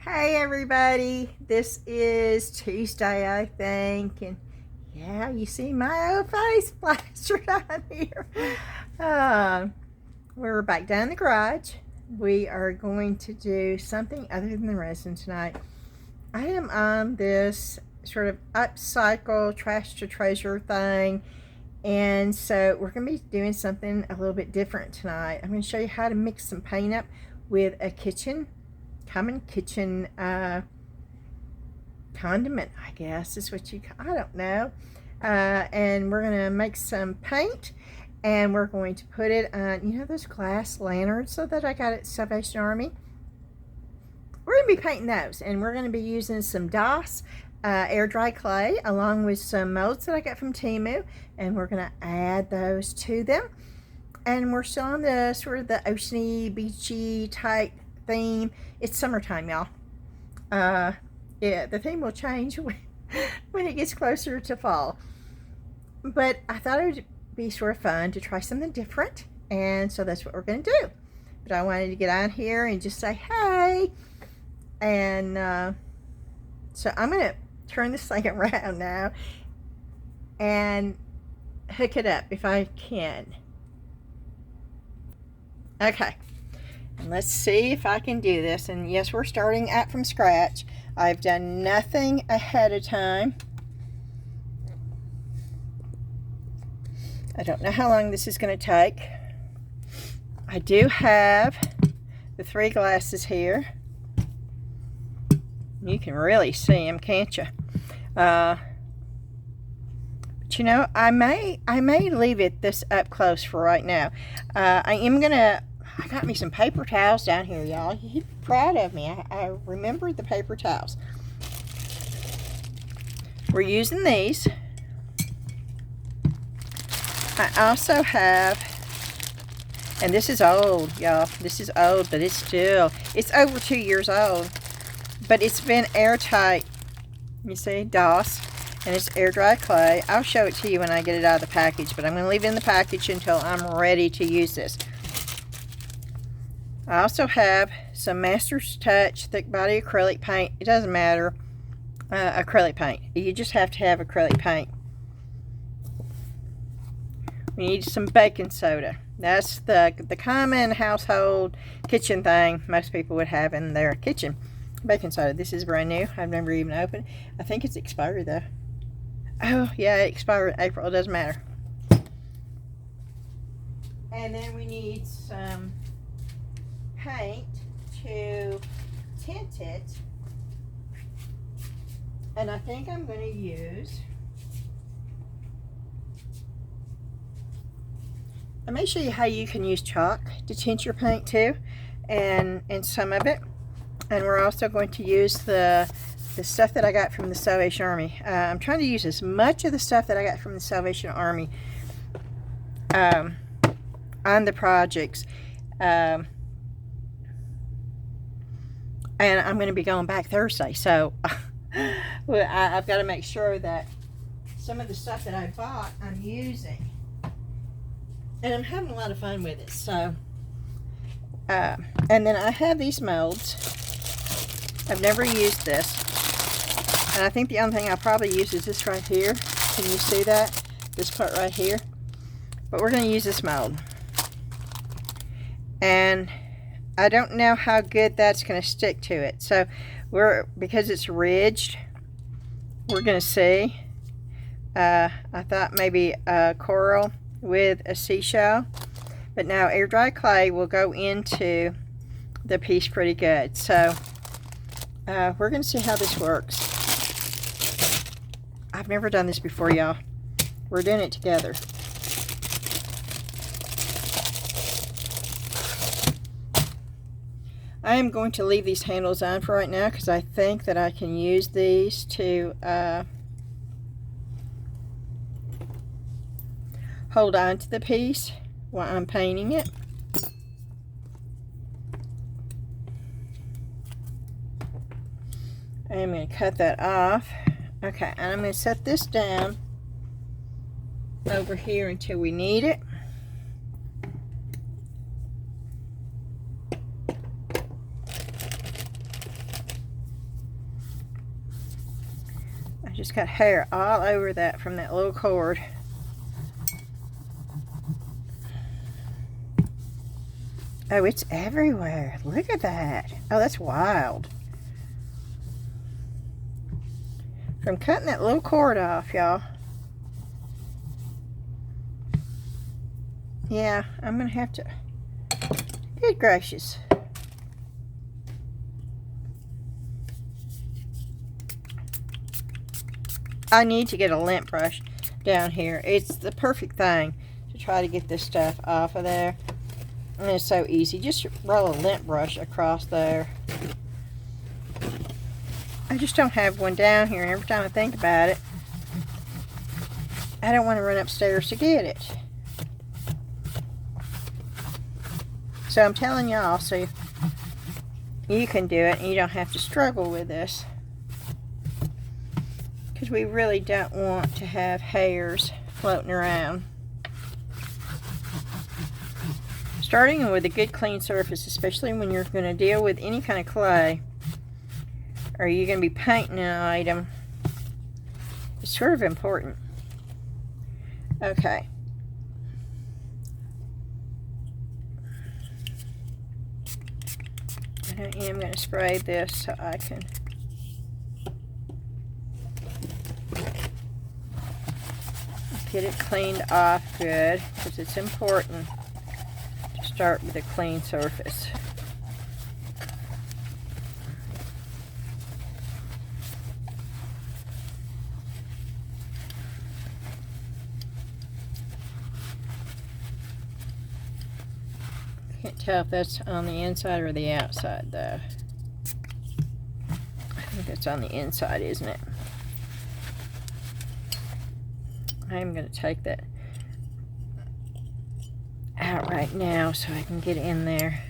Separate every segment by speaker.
Speaker 1: Hey everybody, this is Tuesday, I think, and yeah, you see my old face plastered on here. We're back down in the garage. We are going to do something other than the resin tonight. I am on this sort of upcycle trash to treasure thing, and so we're going to be doing something a little bit different tonight. I'm going to show you how to mix some paint up with a common kitchen condiment, I guess is what I don't know. And we're gonna make some paint, and we're going to put it on, you know, those glass lanterns that I got at Salvation Army. We're gonna be painting those, and we're gonna be using some Vase air dry clay along with some molds that I got from Temu, and we're gonna add those to them. And we're still on the sort of the oceany, beachy type theme. It's summertime, y'all. Yeah, the theme will change when it gets closer to fall. But I thought it would be sort of fun to try something different, and so that's what we're going to do. But I wanted to get on here and just say hey. And so I'm going to turn this thing around now and hook it up if I can. Okay. And let's see if I can do this. And yes, we're starting out from scratch. I've done nothing ahead of time. I don't know how long this is going to take. I do have the 3 glasses here. You can really see them, can't you? But you know, I may leave it this up close for right now. I got me some paper towels down here, y'all. You'd be proud of me. I remembered the paper towels. We're using these. I also have, and this is old, y'all. This is old, but it's over 2 years old. But it's been airtight. You see, Vase, and it's air dry clay. I'll show it to you when I get it out of the package, but I'm going to leave it in the package until I'm ready to use this. I also have some Master's Touch thick body acrylic paint. It doesn't matter. Acrylic paint. You just have to have acrylic paint. We need some baking soda. That's the common household kitchen thing most people would have in their kitchen. Baking soda. This is brand new. I've never even opened it. I think it's expired though. Oh yeah, it expired in April. It doesn't matter. And then we need some paint to tint it, and I think I'm going to use, let me show you how you can use chalk to tint your paint too, and some of it. And we're also going to use the stuff that I got from the Salvation Army. I'm trying to use as much of the stuff that I got from the Salvation Army on the projects. And I'm going to be going back Thursday, so I've got to make sure that some of the stuff that I bought I'm using, and I'm having a lot of fun with it. So and then I have these molds. I've never used this, and I think the only thing I'll probably use is this right here. Can you see that? This part right here. But we're going to use this mold, and I don't know how good that's going to stick to it. So because it's ridged, we're going to see. I thought maybe a coral with a SeaShell, but now air dry clay will go into the piece pretty good. So we're going to see how this works. I've never done this before, y'all. We're doing it together. I am going to leave these handles on for right now because I think that I can use these to hold on to the piece while I'm painting it. I'm going to cut that off. Okay, and I'm going to set this down over here until we need it. just got hair all over that from that little cord. Oh, it's everywhere. Look at that. Oh, that's wild. From cutting that little cord off, y'all. Yeah, I'm going to have to... Good gracious. I need to get a lint brush down here. It's the perfect thing to try to get this stuff off of there. And it's so easy. Just roll a lint brush across there. I just don't have one down here, and every time I think about it, I don't want to run upstairs to get it. So I'm telling y'all, so you can do it, and you don't have to struggle with this. Because we really don't want to have hairs floating around. Starting with a good clean surface, especially when you're going to deal with any kind of clay, or you're going to be painting an item, it's sort of important. Okay. And I am going to spray this so I can get it cleaned off good, because it's important to start with a clean surface. Can't tell if that's on the inside or the outside though. I think that's on the inside, isn't it? I'm going to take that out right now so I can get in there.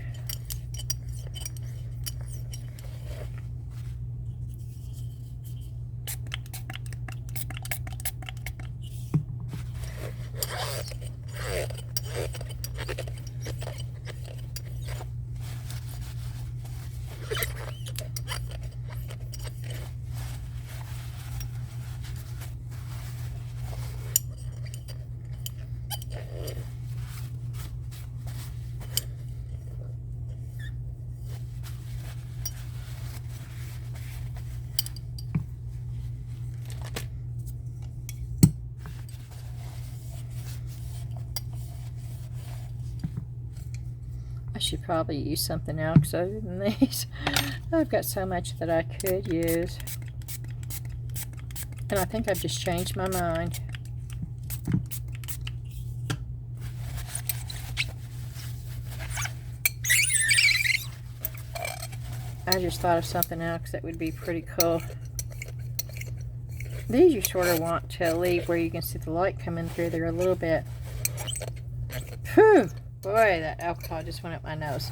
Speaker 1: I should probably use something else other than these. I've got so much that I could use. And I think I've just changed my mind. I just thought of something else that would be pretty cool. These you sort of want to leave where you can see the light coming through there a little bit. Whew! Boy, that alcohol just went up my nose.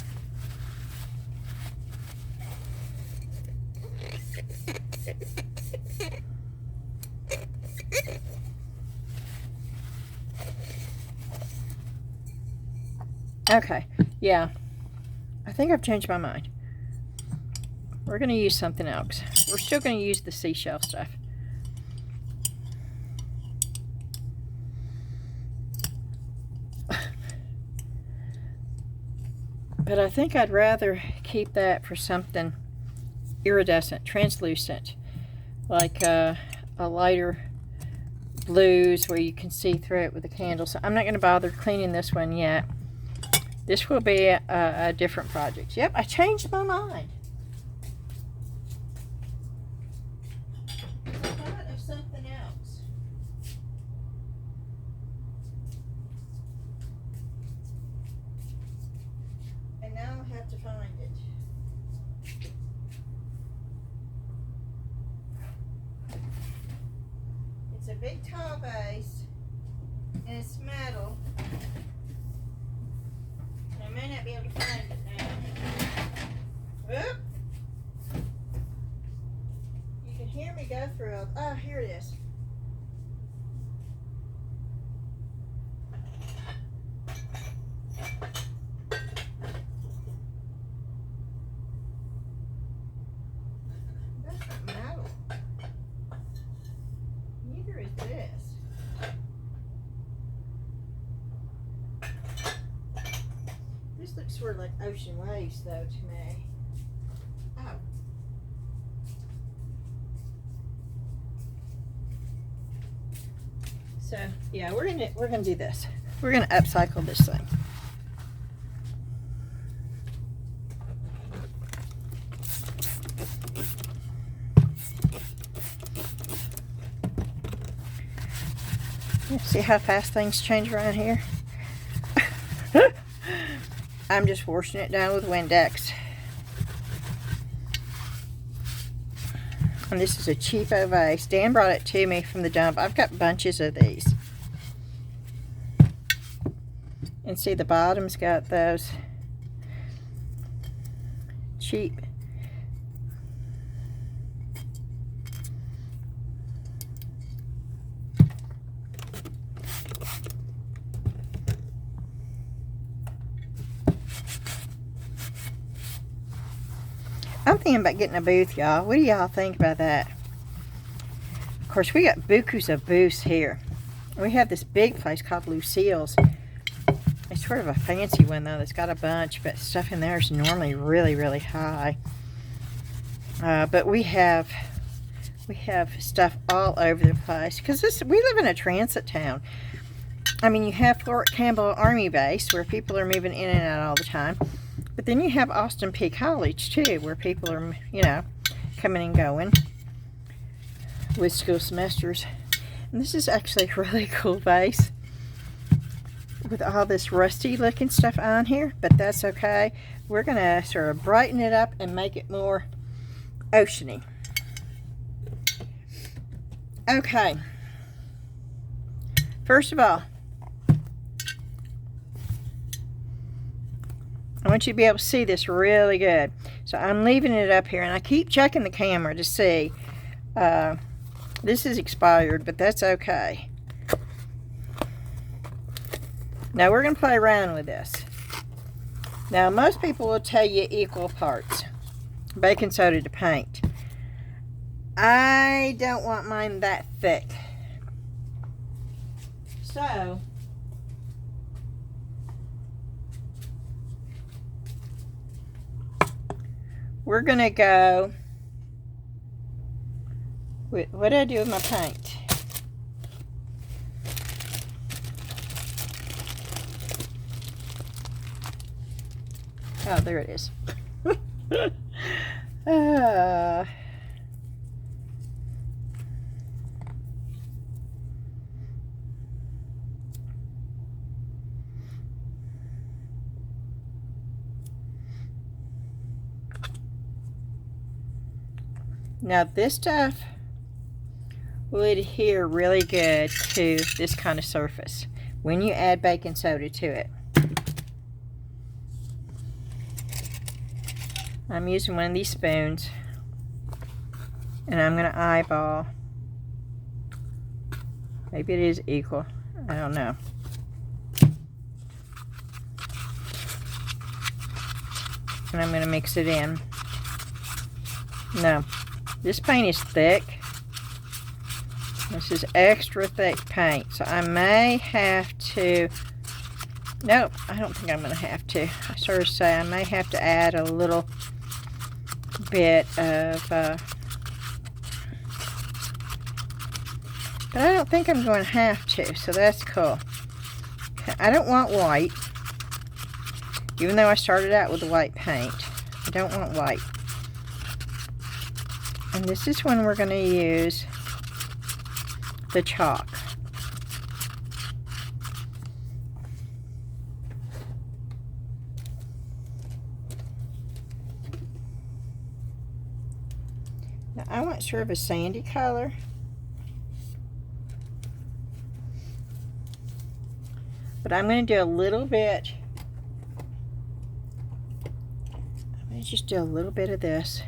Speaker 1: Okay, yeah. I think I've changed my mind. We're going to use something else. We're still going to use the SeaShell stuff. But I think I'd rather keep that for something iridescent, translucent, like a lighter blues where you can see through it with a candle. So I'm not going to bother cleaning this one yet. This will be a different project. Yep, I changed my mind. I thought of something else. And now I'll have to find it. It's a big tall vase, and it's metal. I may not be able to find it now. Whoop! You can hear me go through it. Oh, here it is. That's not metal. sort of like ocean waves, though, to me. Oh. So yeah, we're gonna do this. We're gonna upcycle this thing. See how fast things change around here? I'm just washing it down with Windex. And this is a cheapo vase. Dan brought it to me from the dump. I've got bunches of these. And see, the bottom's got those cheap I'm thinking about getting a booth, y'all. What do y'all think about that? Of course, we got bukus of booths here. We have this big place called Lucille's. It's sort of a fancy one, though. That's got a bunch, but stuff in there is normally really, really high. But we have stuff all over the place because we live in a transit town. I mean, you have Fort Campbell Army Base where people are moving in and out all the time. But then you have Austin P College, too, where people are, you know, coming and going with school semesters. And this is actually a really cool vase with all this rusty looking stuff on here, but that's okay. We're going to sort of brighten it up and make it more oceany. Okay. First of all, I want you to be able to see this really good. So I'm leaving it up here, and I keep checking the camera to see. This is expired, but that's okay. Now we're going to play around with this. Now most people will tell you equal parts baking soda to paint. I don't want mine that thick. So we're going to go with, what do I do with my paint? Oh, there it is. Now this stuff will adhere really good to this kind of surface when you add baking soda to it. I'm using one of these spoons and I'm going to eyeball. Maybe it is equal. I don't know. And I'm going to mix it in. No. This paint is thick. This is extra thick paint. So I may have to... Nope, I don't think I'm going to have to. I sort of say I may have to add a little bit of... but I don't think I'm going to have to, so that's cool. I don't want white. Even though I started out with the white paint. I don't want white. And this is when we're going to use the chalk. Now I want sort of a sandy color. But I'm going to do a little bit. I'm going to just do a little bit of this.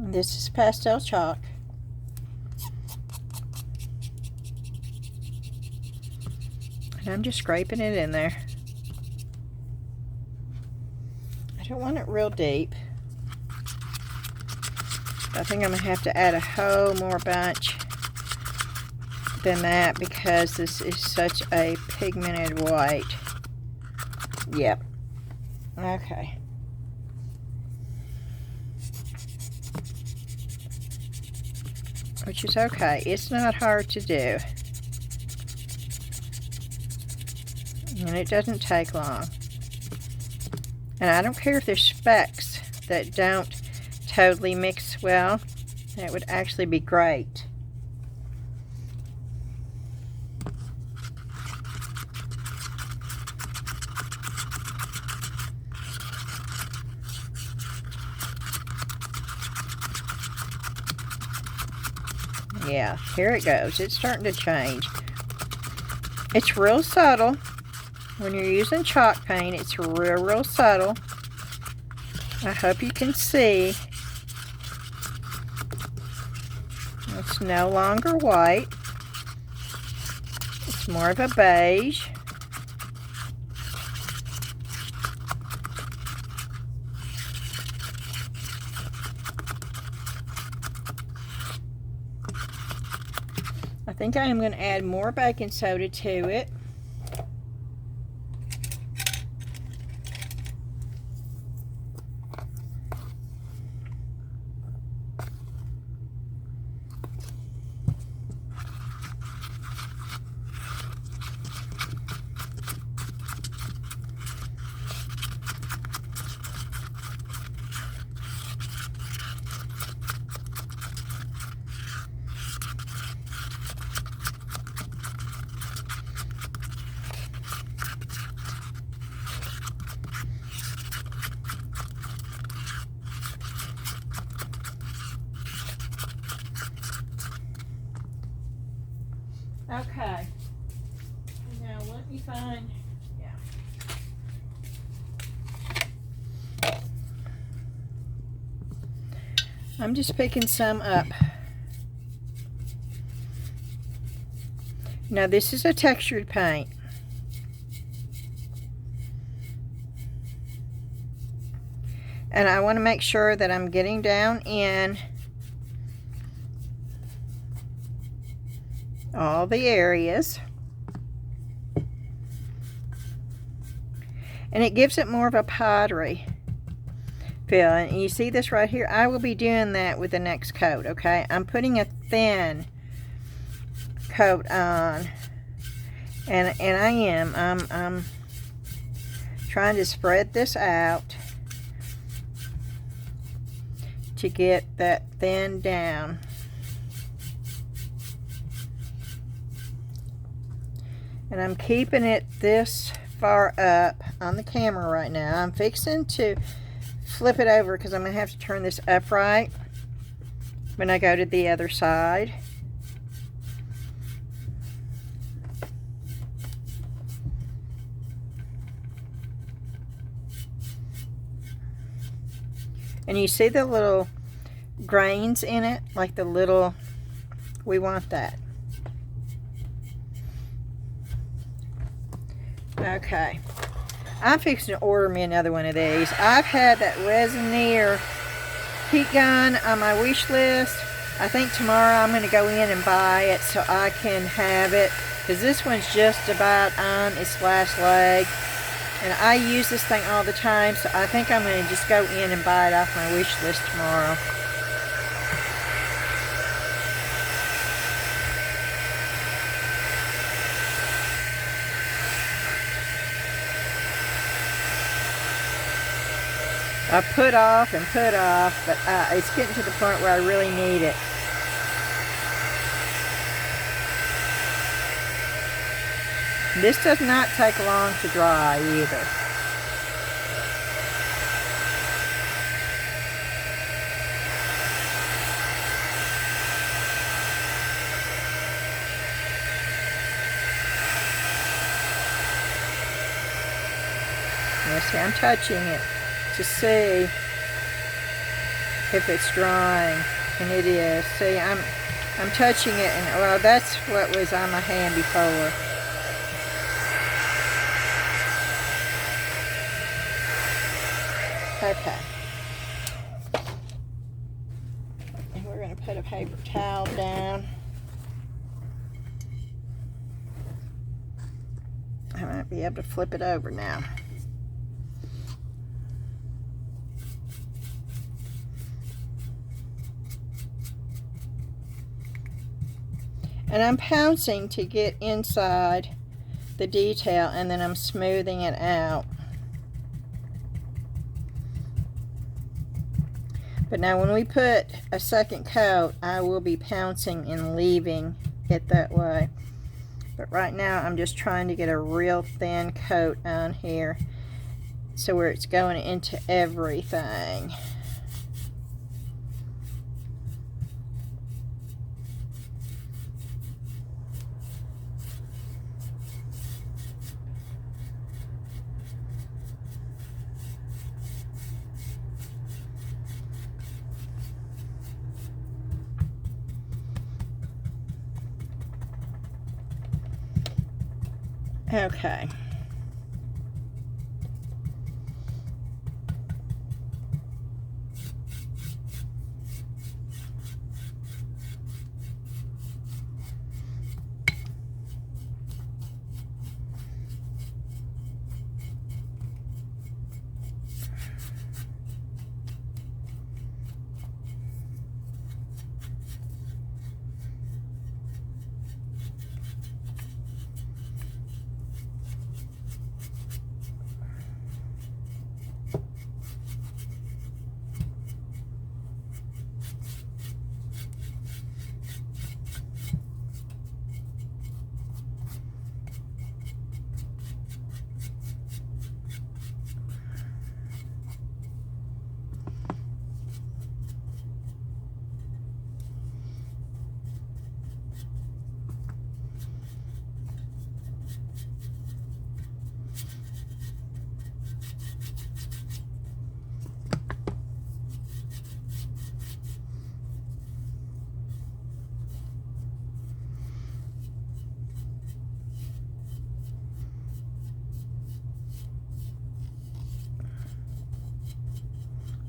Speaker 1: This is pastel chalk. And I'm just scraping it in there. I don't want it real deep. I think I'm going to have to add a whole more bunch than that because this is such a pigmented white. Yep. Okay. Which is okay. It's not hard to do. And it doesn't take long. And I don't care if there's specks that don't totally mix well. That would actually be great. Yeah, here it goes. It's starting to change. It's real subtle. When you're using chalk paint, it's real subtle. I hope you can see. It's no longer white. It's more of a beige. I think I am going to add more baking soda to it. Okay. Now let me find, I'm just picking some up. Now this is a textured paint. And I want to make sure that I'm getting down in all the areas. And it gives it more of a powdery feel. And you see this right here? I will be doing that with the next coat, okay? I'm putting a thin coat on. And I'm trying to spread this out to get that thin down. And I'm keeping it this far up on the camera right now. I'm fixing to flip it over because I'm going to have to turn this upright when I go to the other side. And you see the little grains in it? Like the little, we want that. Okay, I'm fixing to order me another one of these. I've had that Resinier heat gun on my wish list. I think tomorrow I'm going to go in and buy it so I can have it, because this one's just about on its last leg. And I use this thing all the time, so I think I'm going to just go in and buy it off my wish list tomorrow. I put off and put off, but it's getting to the point where I really need it. This does not take long to dry either. Yes, see, I'm touching it to see if it's drying, and it is. See, I'm touching it, and well, that's what was on my hand before. Okay. going to put a paper towel down. I might be able to flip it over now. And I'm pouncing to get inside the detail, and then I'm smoothing it out. But now when we put a second coat, I will be pouncing and leaving it that way. But right now I'm just trying to get a real thin coat on here, so where it's going into everything. Okay.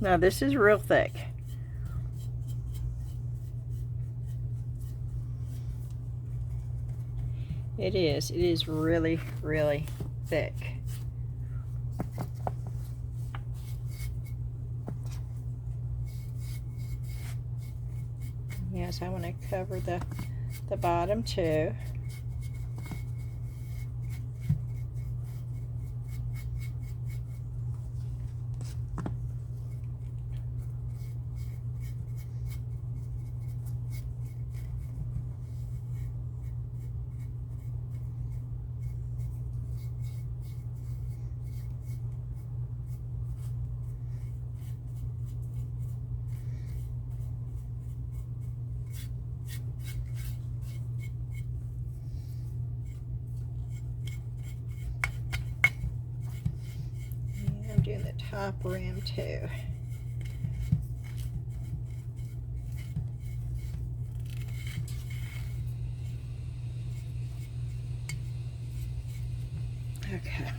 Speaker 1: Now this is real thick. It is really, really thick. Yes, I want to cover the bottom too. Doing the top rim too. Okay.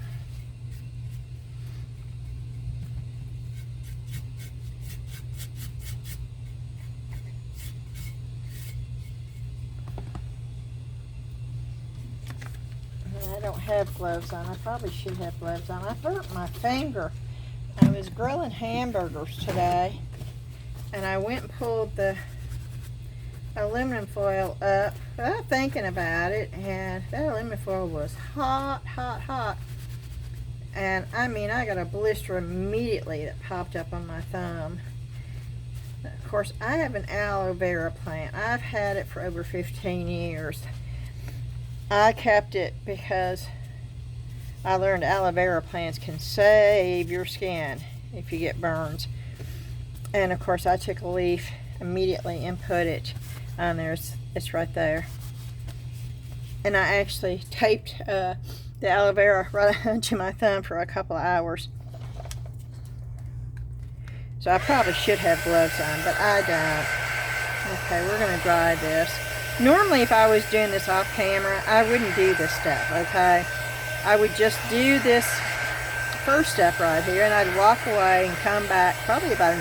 Speaker 1: I don't have gloves on. I probably should have gloves on. I hurt my finger. I was grilling hamburgers today, and I went and pulled the aluminum foil up without thinking about it, and that aluminum foil was hot, hot, hot. And I mean, I got a blister immediately that popped up on my thumb. Of course, I have an aloe vera plant. I've had it for over 15 years. I kept it because I learned aloe vera plants can save your skin if you get burns. And of course, I took a leaf immediately and put it on there. It's right there. And I actually taped the aloe vera right onto my thumb for a couple of hours. So I probably should have gloves on, but I don't. Okay, we're going to dry this. Normally, if I was doing this off camera, I wouldn't do this step, okay? I would just do this first step right here, and I'd walk away and come back probably about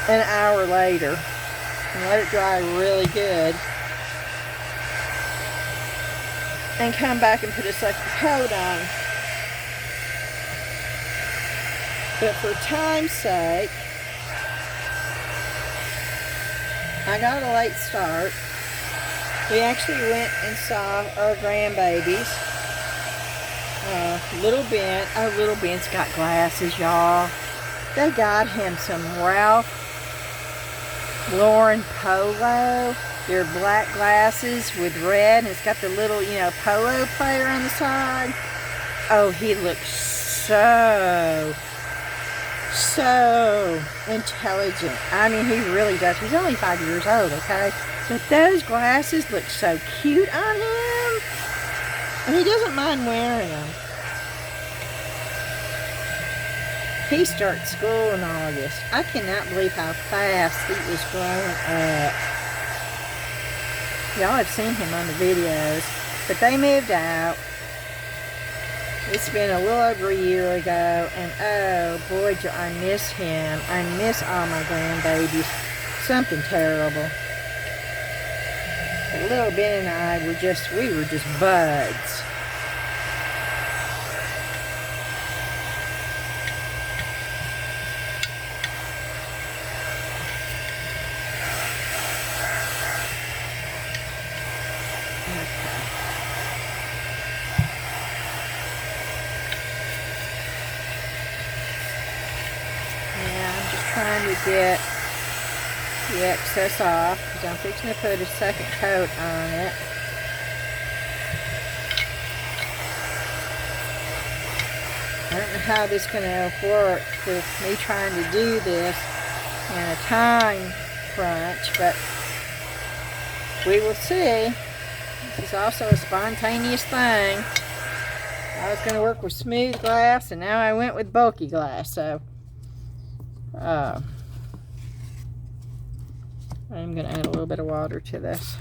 Speaker 1: an hour later and let it dry really good. And come back and put a second coat on. But for time's sake, I got a late start. We actually went and saw our grandbabies. Little Ben, little Ben's got glasses, y'all. They got him some Ralph Lauren Polo. They're black glasses with red, and it's got the little, polo player on the side. Oh, he looks so intelligent. I mean, he really does. He's only 5 years old, okay? But those glasses look so cute on him. And he doesn't mind wearing them. He starts school in August. I cannot believe how fast he is growing up. Y'all have seen him on the videos, but they moved out. It's been a little over a year ago, and oh boy, do I miss him. I miss all my grandbabies. Something terrible. But little Ben and I were just buds. Trying to get the excess off because I'm fixing to put a second coat on it. I don't know how this is going to work with me trying to do this in a time crunch, but we will see. This is also a spontaneous thing. I was going to work with smooth glass, and now I went with bulky glass, so I'm going to add a little bit of water to this.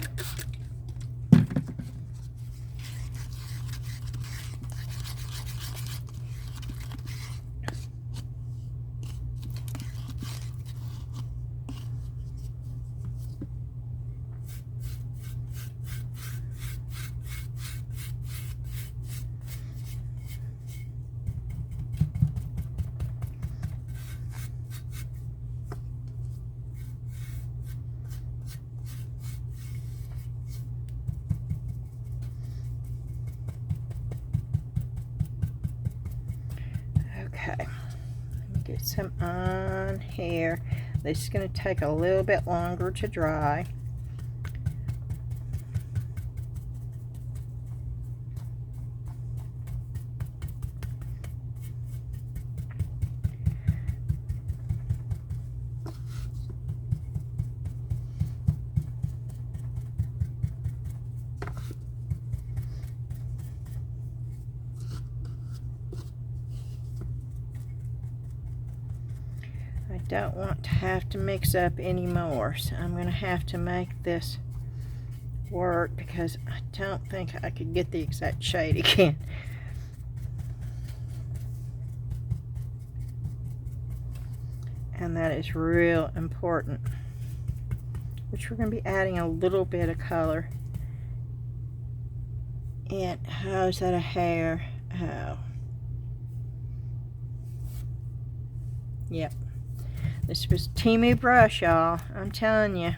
Speaker 1: Okay, let me get some on here. This is going to take a little bit longer to dry. I don't want to have to mix up anymore, so I'm going to have to make this work because I don't think I could get the exact shade again. And that is real important, which we're going to be adding a little bit of color. And how is that a hair? Oh. Yep. This was Temu brush, y'all. I'm telling you.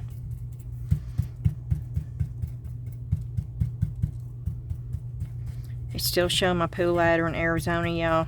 Speaker 1: It's still showing my pool ladder in Arizona, y'all.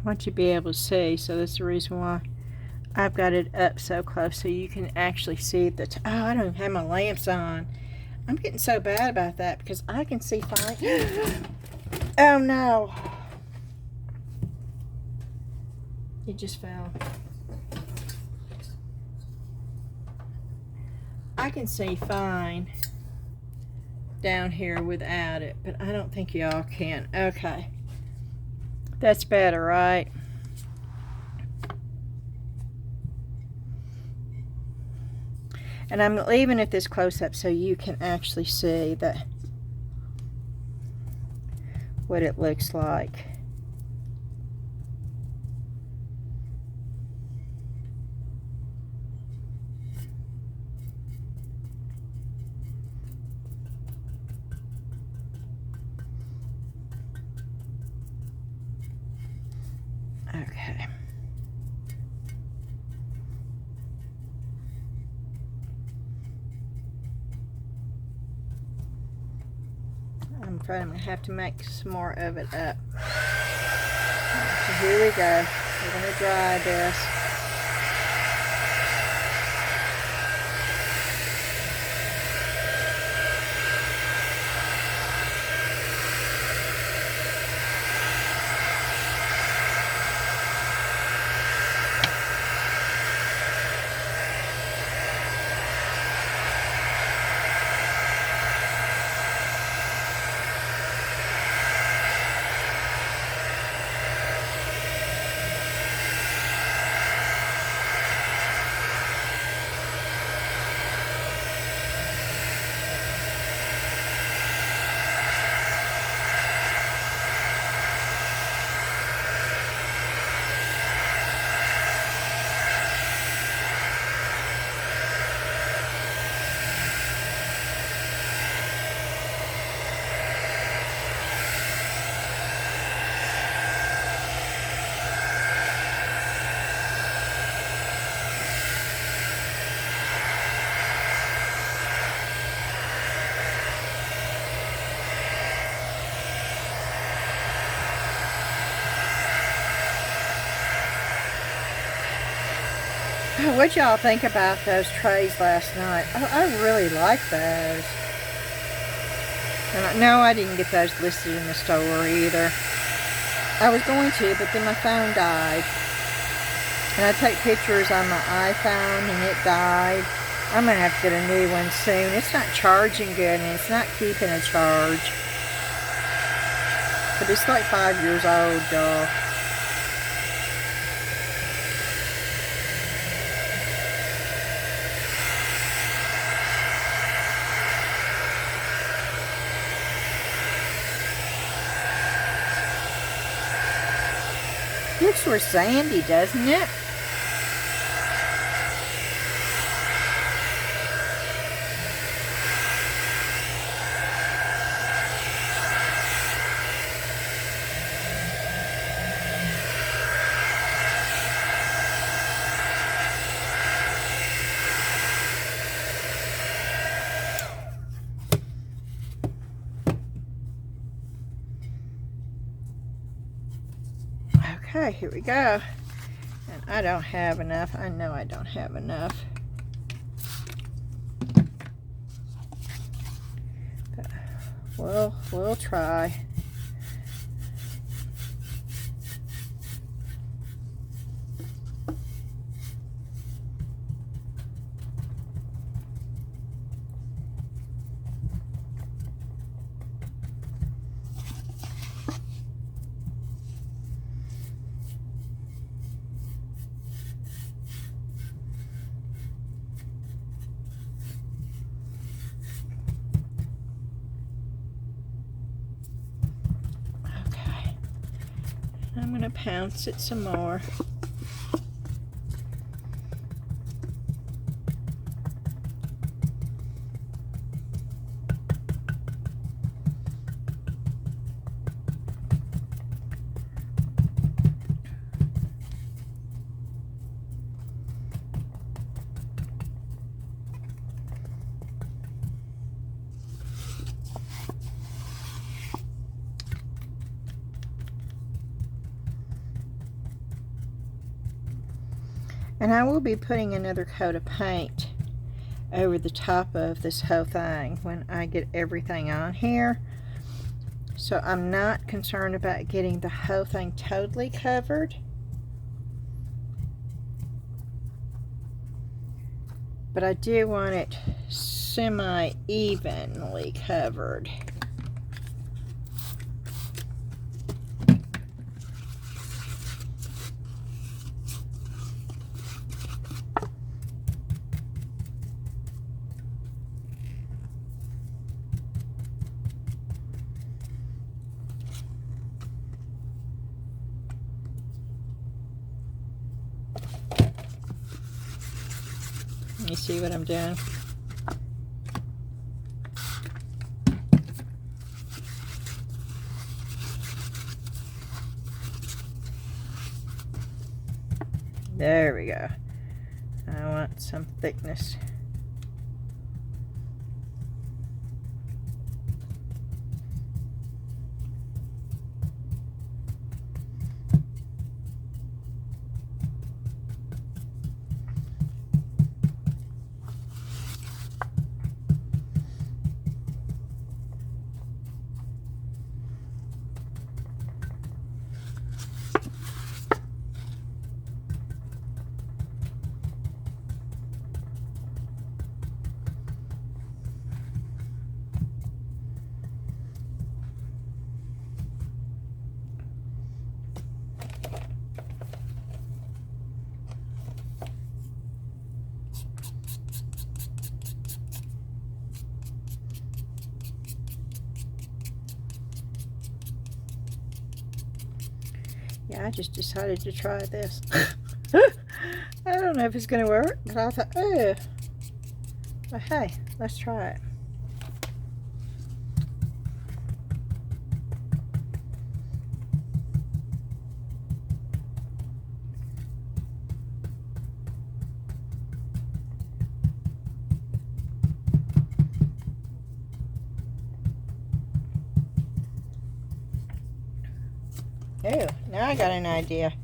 Speaker 1: want you to be able to see, so that's the reason why I've got it up so close so you can actually see the oh, I don't have my lamps on. I'm getting so bad about that because I can see fine. Oh no. It just fell. I can see fine down here without it, but I don't think y'all can. Okay. That's better, right? And I'm leaving it this close up so you can actually see what it looks like. Okay. I'm afraid I'm going to have to make some more of it up. So here we go. We're going to dry this. What y'all think about those trays last night? Oh, I really like those. And no, I didn't get those listed in the store either. I was going to, but then my phone died. And I take pictures on my iPhone and it died. I'm going to have to get a new one soon. It's not charging good and it's not keeping a charge. But it's like 5 years old, y'all. Looks sort of sandy, doesn't it? Okay, here we go. And I don't have enough. I know I don't have enough. But we'll try. I'm going to pounce it some more. And I will be putting another coat of paint over the top of this whole thing when I get everything on here. So I'm not concerned about getting the whole thing totally covered. But I do want it semi-evenly covered. You see what I'm doing? There we go. I want some thickness. Yeah, I just decided to try this. I don't know if it's going to work, but I thought, oh, well, hey, let's try it. Oh, now I got an idea.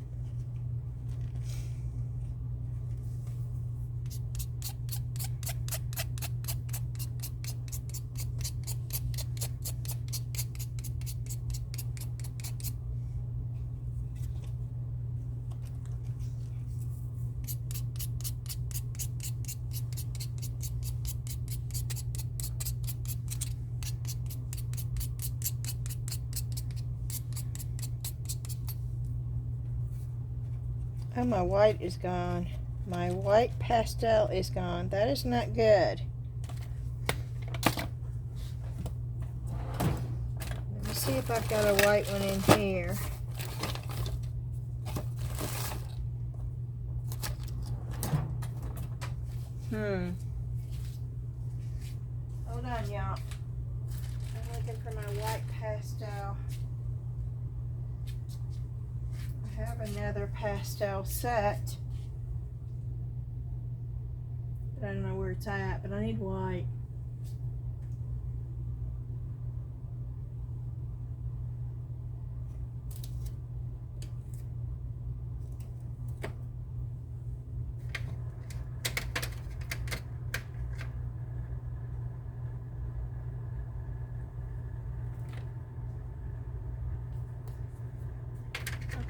Speaker 1: Oh, my white is gone. My white pastel is gone. That is not good. Let me see if I've got a white one in here. Hold on, y'all. I'm looking for my white pastel. I have another pastel set, but I don't know where it's at, but I need white.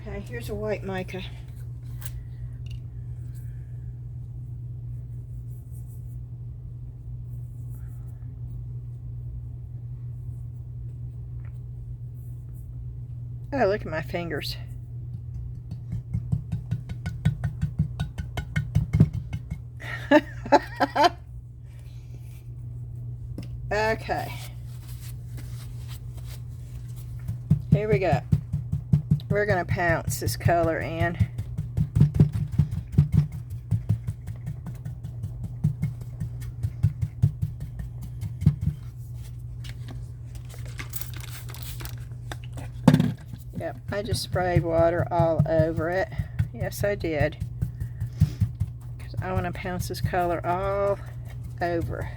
Speaker 1: Okay, here's a white mica. Oh, look at my fingers. Okay. Here we go. We're going to pounce this color in. Yep, I just sprayed water all over it. Yes, I did. Because I want to pounce this color all over.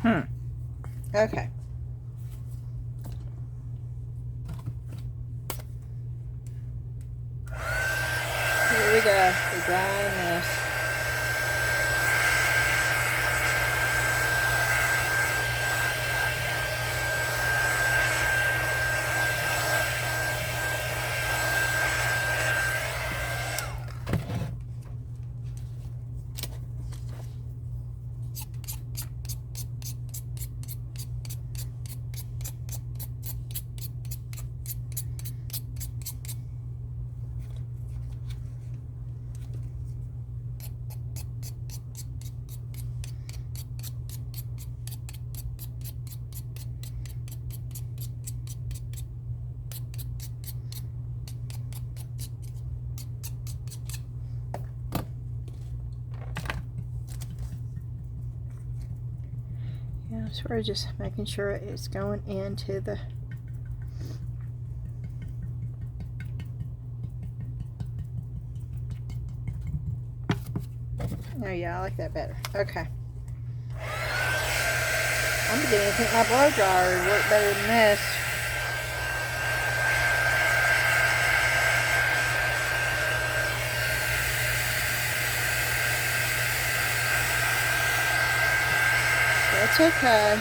Speaker 1: Okay. Here we go. We're drying this. Yeah, so we're just making sure it's going into the oh yeah, I like that better. Okay. I'm beginning to think my blow dryer would work better than this. That's okay.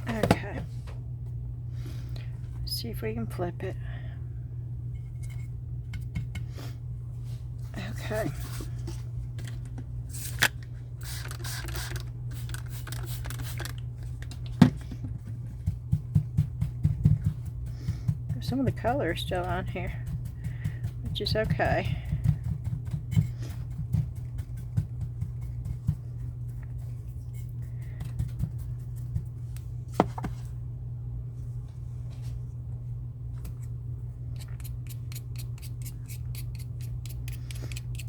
Speaker 1: Okay. See if we can flip it. Okay. Some of the color is still on here, which is okay.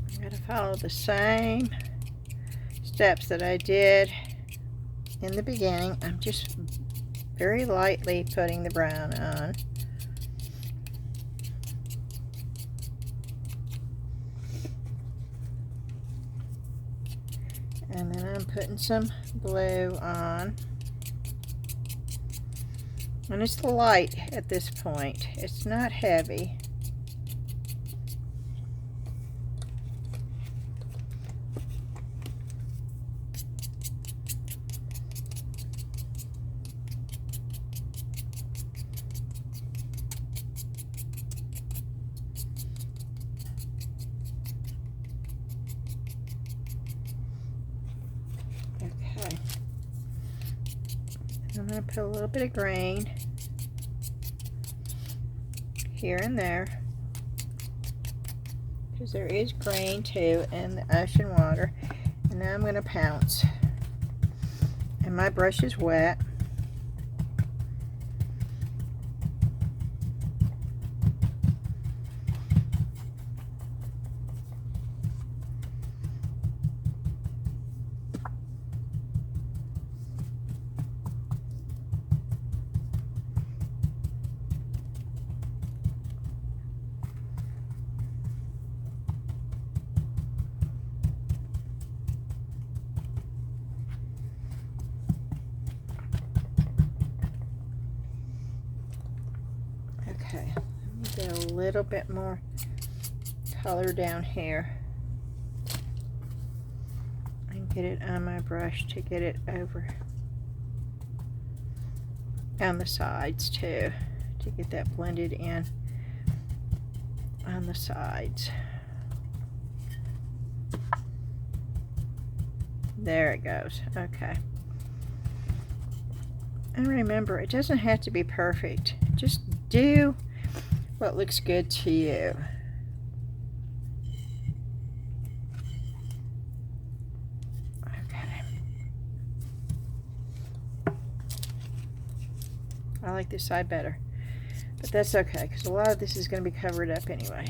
Speaker 1: I'm going to follow the same steps that I did in the beginning. I'm just very lightly putting the brown on. And then I'm putting some blue on. And it's light at this point. It's not heavy. Okay. I'm going to put a little bit of green here and there, because there is green too in the ocean water. And now I'm going to pounce, and my brush is wet. Okay, let me get a little bit more color down here and get it on my brush to get it over on the sides too, to get that blended in on the sides. There it goes. Okay. And remember, it doesn't have to be perfect. Just do what looks good to you. Okay. I like this side better. But that's okay, because a lot of this is going to be covered up anyway.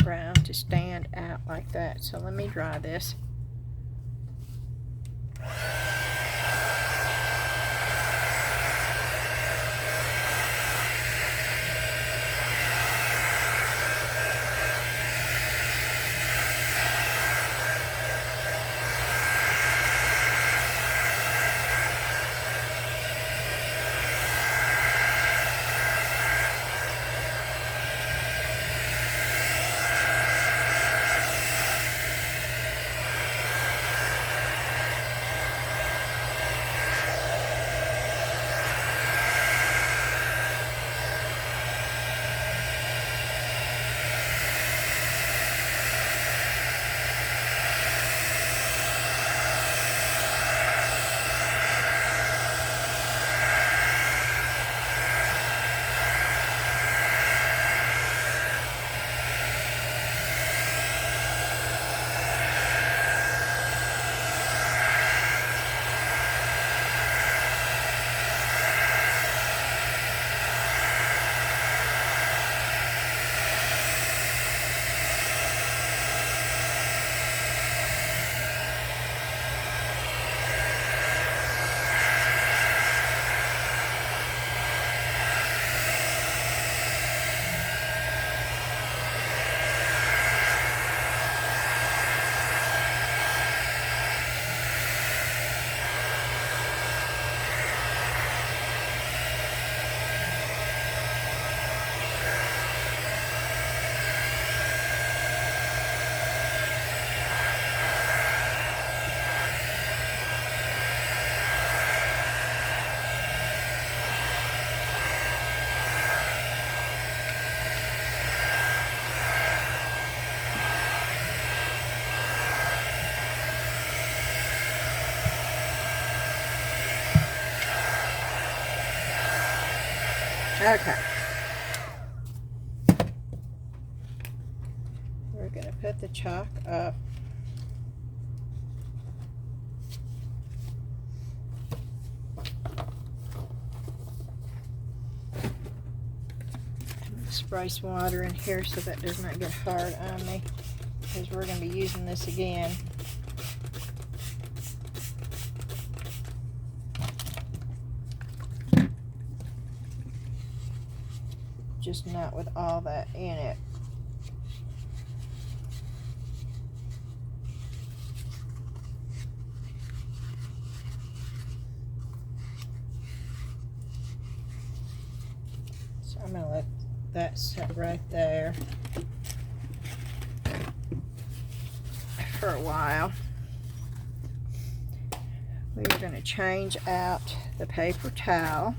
Speaker 1: Brown to stand out like that. So let me dry this. Okay. We're going to put the chalk up. I'm going to spray some water in here so that does not get hard on me, because we're going to be using this again. Just not with all that in it. So I'm going to let that sit right there for a while. We're going to change out the paper towel.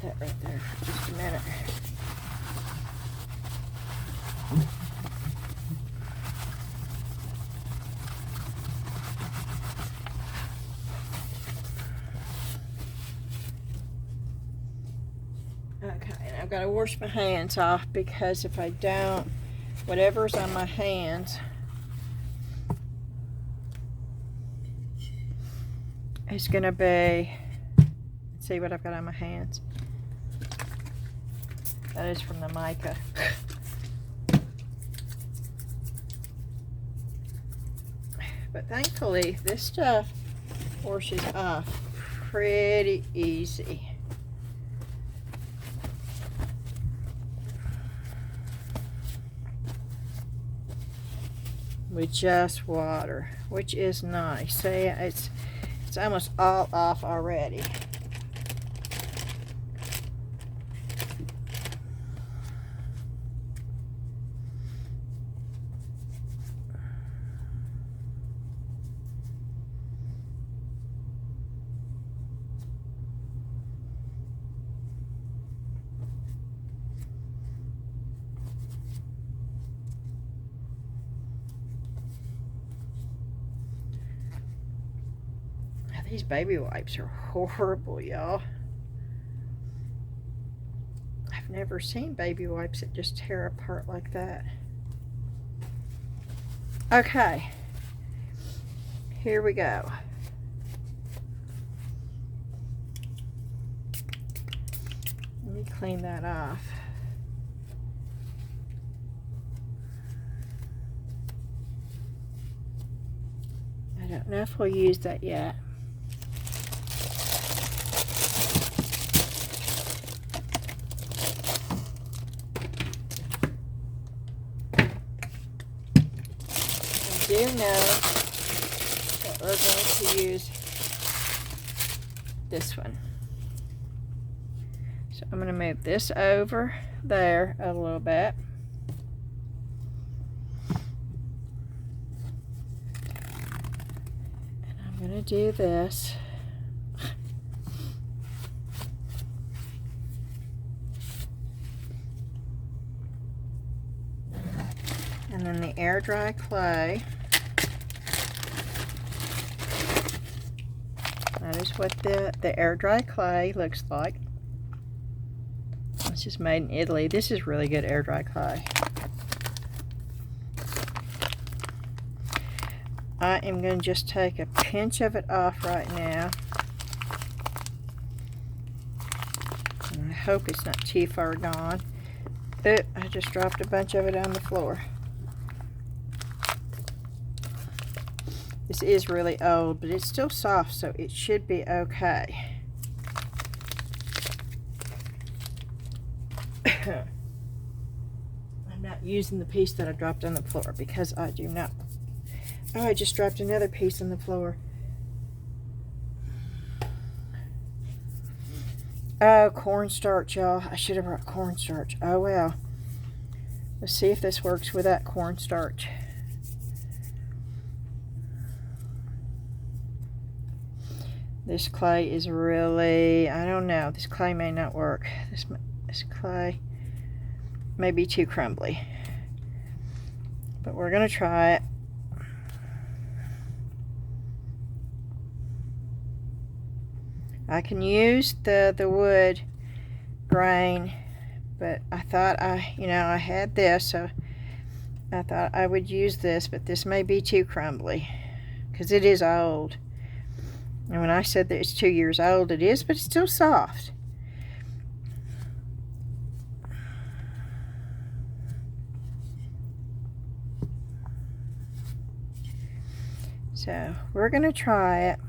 Speaker 1: That right there for just a minute. Okay, and I've got to wash my hands off, because if I don't, whatever's on my hands is going to be, let's see what I've got on my hands. That is from the mica. But thankfully, this stuff washes off pretty easy. With just water, which is nice. See, it's almost all off already. These baby wipes are horrible, y'all. I've never seen baby wipes that just tear apart like that. Okay, here we go. Let me clean that off. I don't know if we'll use that yet. I do know that we're going to use this one. So I'm going to move this over there a little bit. And I'm going to do this. And then the air dry clay. That is what the air dry clay looks like. This is made in Italy. This is really good air dry clay. I am going to just take a pinch of it off right now. And I hope it's not too far gone. But I just dropped a bunch of it on the floor. This is really old, but it's still soft, so it should be okay. I'm not using the piece that I dropped on the floor because I do not. Oh, I just dropped another piece on the floor. Oh, cornstarch, y'all. I should have brought cornstarch. Oh, well. Let's see if this works without cornstarch. This clay is really, I don't know. This clay may not work. This clay may be too crumbly. But we're going to try it. I can use the wood grain, but I thought I had this, so I thought I would use this, but this may be too crumbly because it is old. And when I said that it's 2 years old, it is, but it's still soft. So we're going to try it.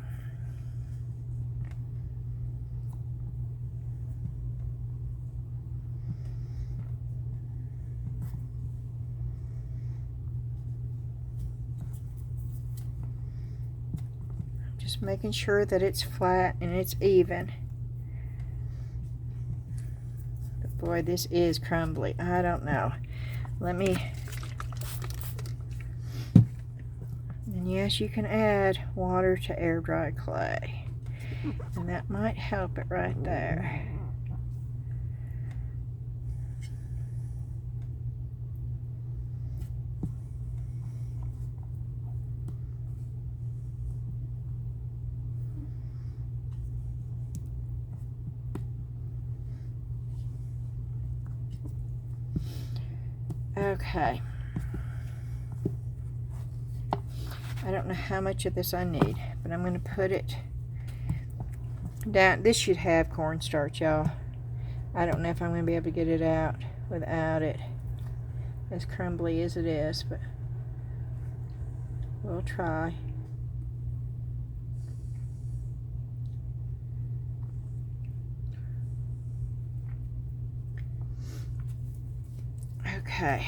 Speaker 1: Just making sure that it's flat and it's even. But boy, this is crumbly. I don't know. Let me... And yes, you can add water to air dry clay. And that might help it right there. Okay, I don't know how much of this I need, but I'm going to put it down. This should have cornstarch, y'all. I don't know if I'm going to be able to get it out without it, as crumbly as it is, but we'll try. Okay.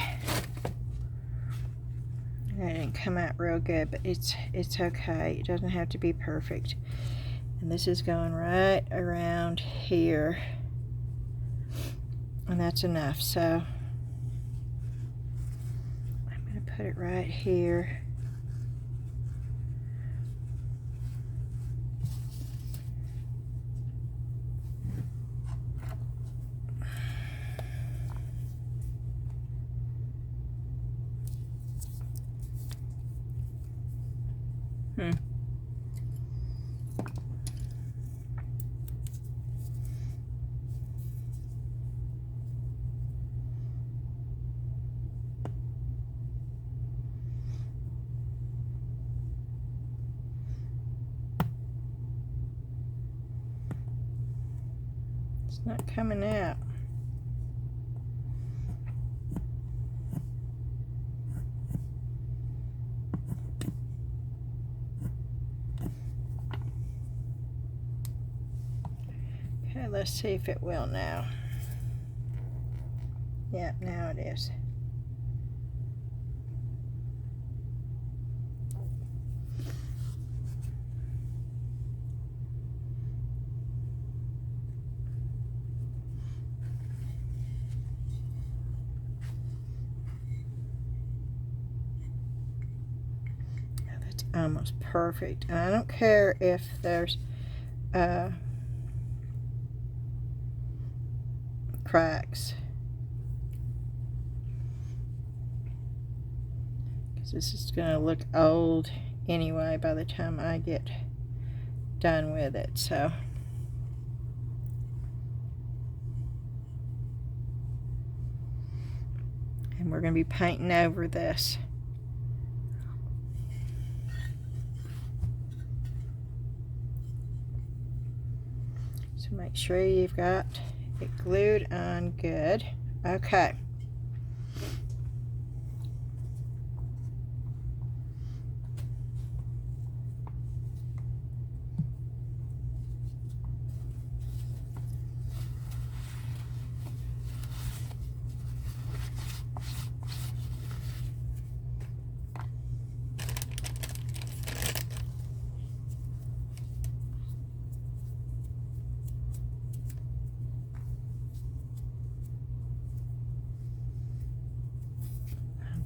Speaker 1: That didn't come out real good, but it's okay. It doesn't have to be perfect. And this is going right around here. And that's enough. So I'm going to put it right here. It's not coming out. Okay, let's see if it will now. Yeah, now it is. That's almost perfect. And I don't care if there's cracks, because this is going to look old anyway by the time I get done with it. So and we're going to be painting over this. So make sure you've got it glued on good. Okay.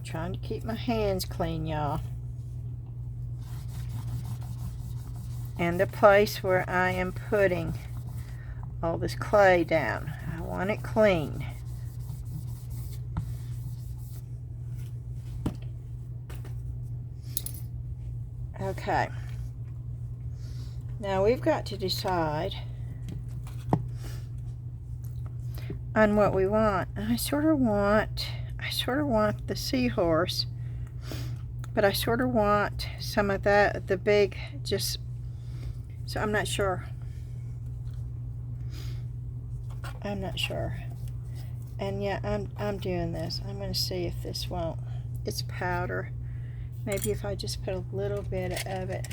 Speaker 1: Trying to keep my hands clean, y'all. And the place where I am putting all this clay down, I want it clean. Okay. Now we've got to decide on what we want. I sort of want the Seahorse, but I sort of want some of that, the big, just, so I'm not sure. I'm not sure. And yeah, I'm doing this. I'm going to see if this won't. It's powder. Maybe if I just put a little bit of it.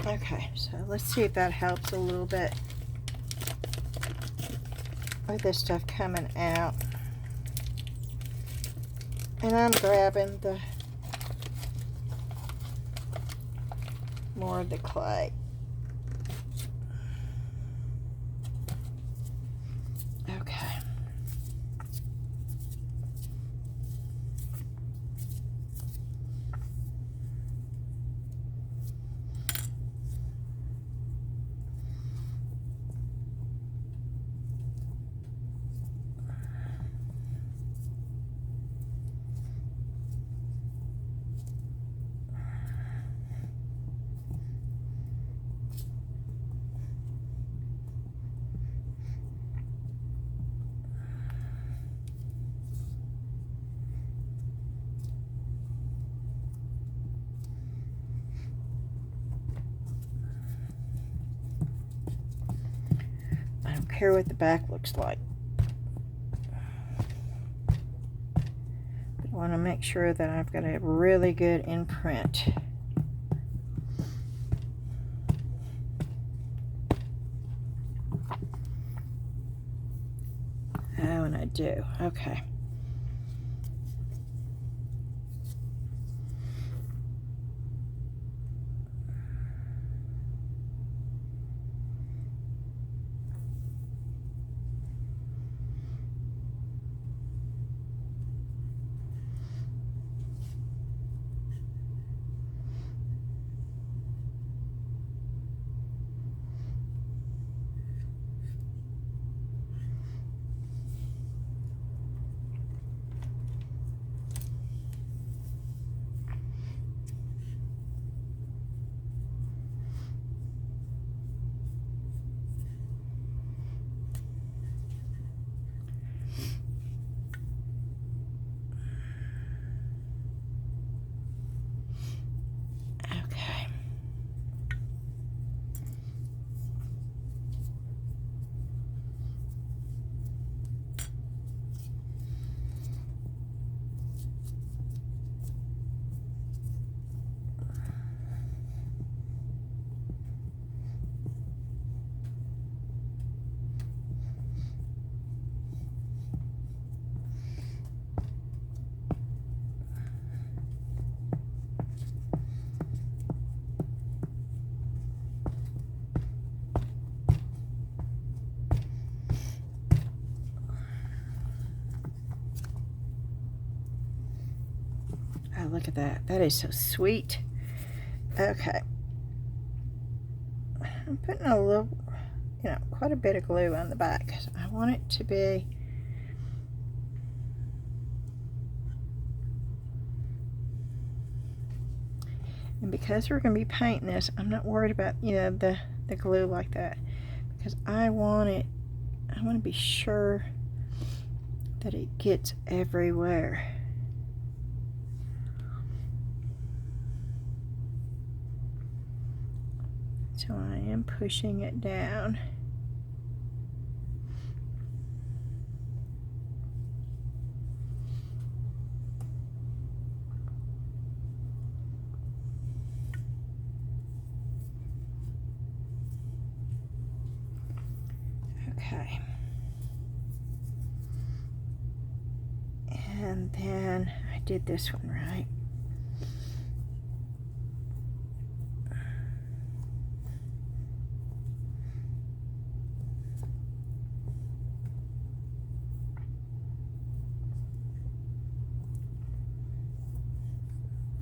Speaker 1: Okay, so let's see if that helps a little bit with this stuff coming out. And I'm grabbing the more of the clay. care what the back looks like. But I want to make sure that I've got a really good imprint. Oh, and I do. Okay. Oh, look at that. That is so sweet. Okay. I'm putting a little, quite a bit of glue on the back because I want it to be and because we're going to be painting this, I'm not worried about, the glue like that because I want to be sure that it gets everywhere. So I am pushing it down. Okay. And then I did this one right.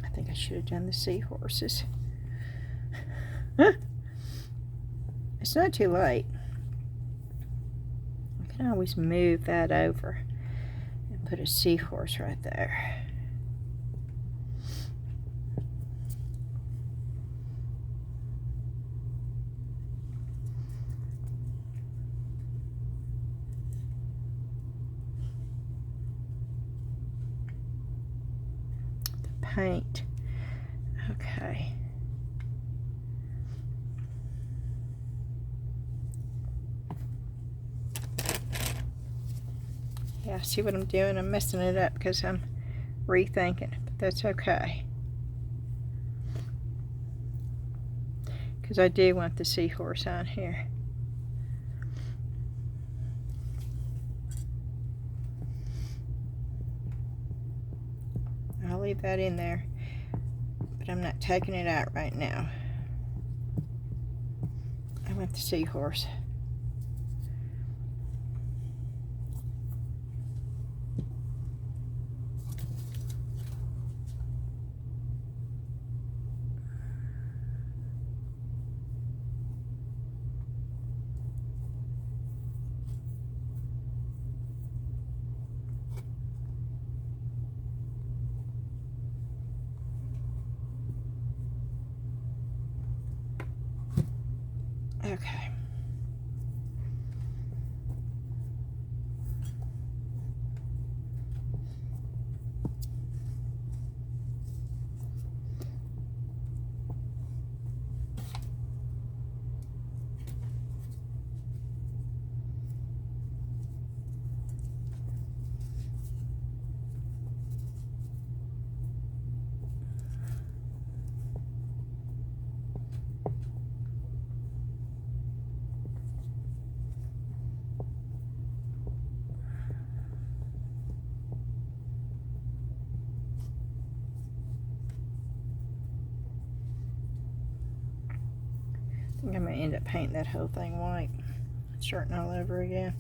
Speaker 1: I think I should have done the seahorses. It's not too late. I can always move that over and put a seahorse right there. The paint. Okay. Yeah, see what I'm doing? I'm messing it up because I'm rethinking, but that's okay. Because I do want the seahorse on here. I'll leave that in there, but I'm not taking it out right now. I want the seahorse. Okay. think I'm going to end up painting that whole thing white. Starting all over again.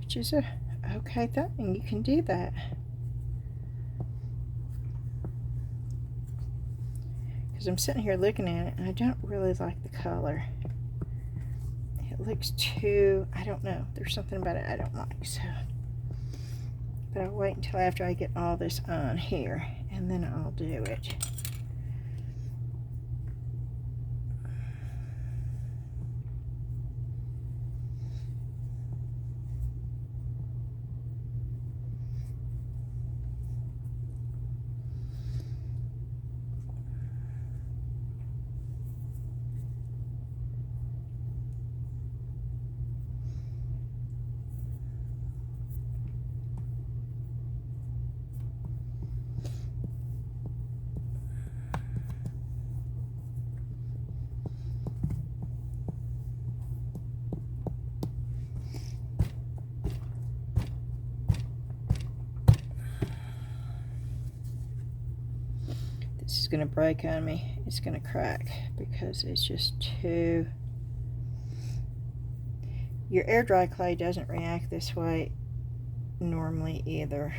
Speaker 1: Which is a okay thing. You can do that. Because I'm sitting here looking at it and I don't really like the color. It looks too, I don't know. There's something about it I don't like. So, but I'll wait until after I get all this on here and then I'll do it. This is going to break on me. It's going to crack because it's just too... Your air dry clay doesn't react this way normally either.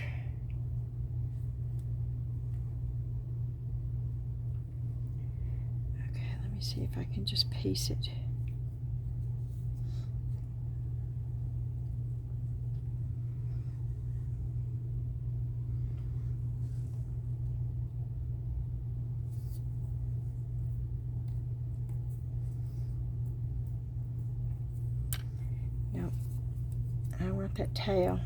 Speaker 1: Okay, let me see if I can just piece it. Nope. I want that tail.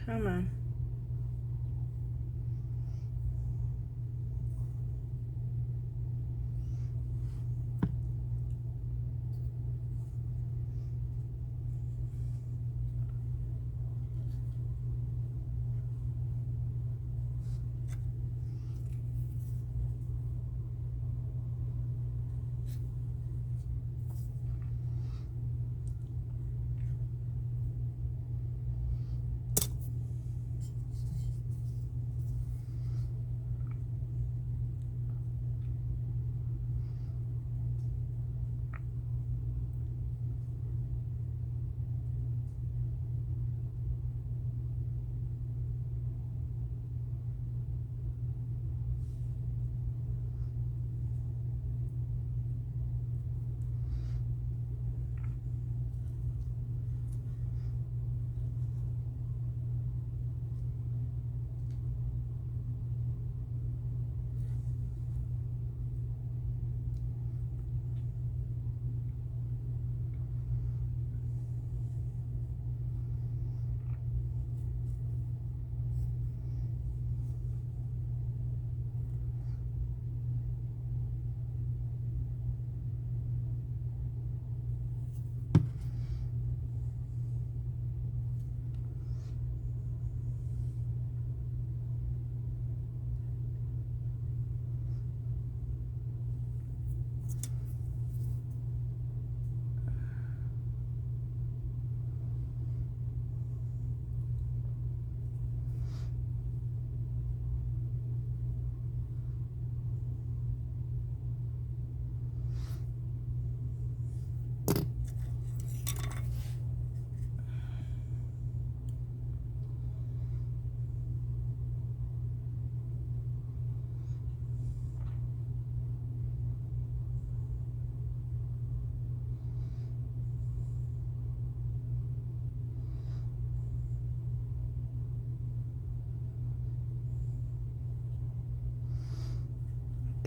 Speaker 1: Come on.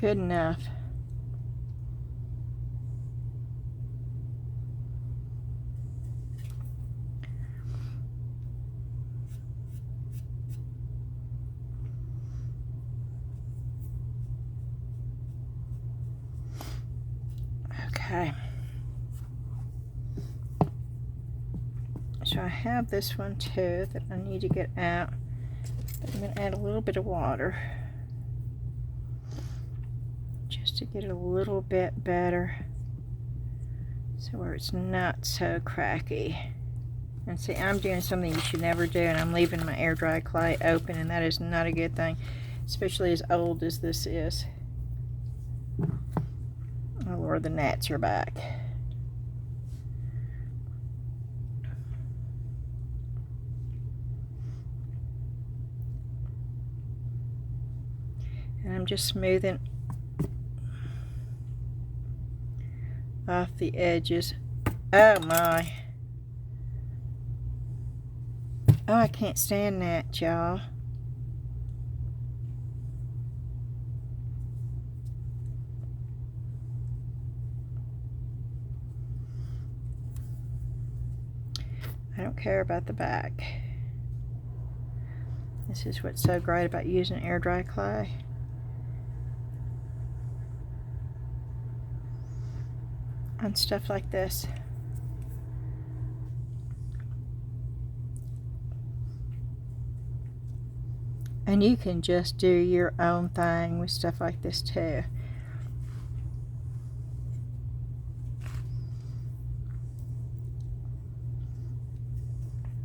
Speaker 1: Good enough. Okay. So I have this one too that I need to get out. But I'm going to add a little bit of water just to get it a little bit better, so where it's not so cracky. And see, I'm doing something you should never do, and I'm leaving my air dry clay open, and that is not a good thing, especially as old as this is. Oh Lord, the gnats are back. And I'm just smoothing off the edges. Oh my. Oh, I can't stand that, y'all. I don't care about the back. This is what's so great about using air dry clay. On stuff like this. And you can just do your own thing with stuff like this too.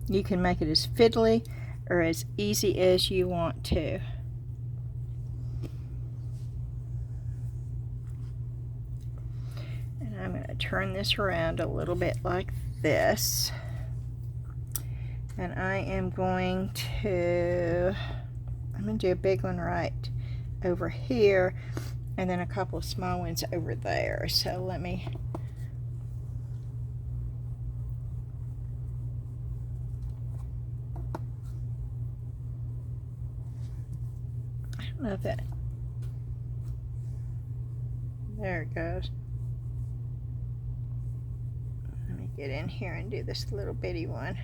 Speaker 1: You can make it as fiddly or as easy as you want to. And I'm going to turn this around a little bit like this. And I am going to do a big one right over here, and then a couple of small ones over there. So let me I don't know if that, there it goes. Let me get in here and do this little bitty one.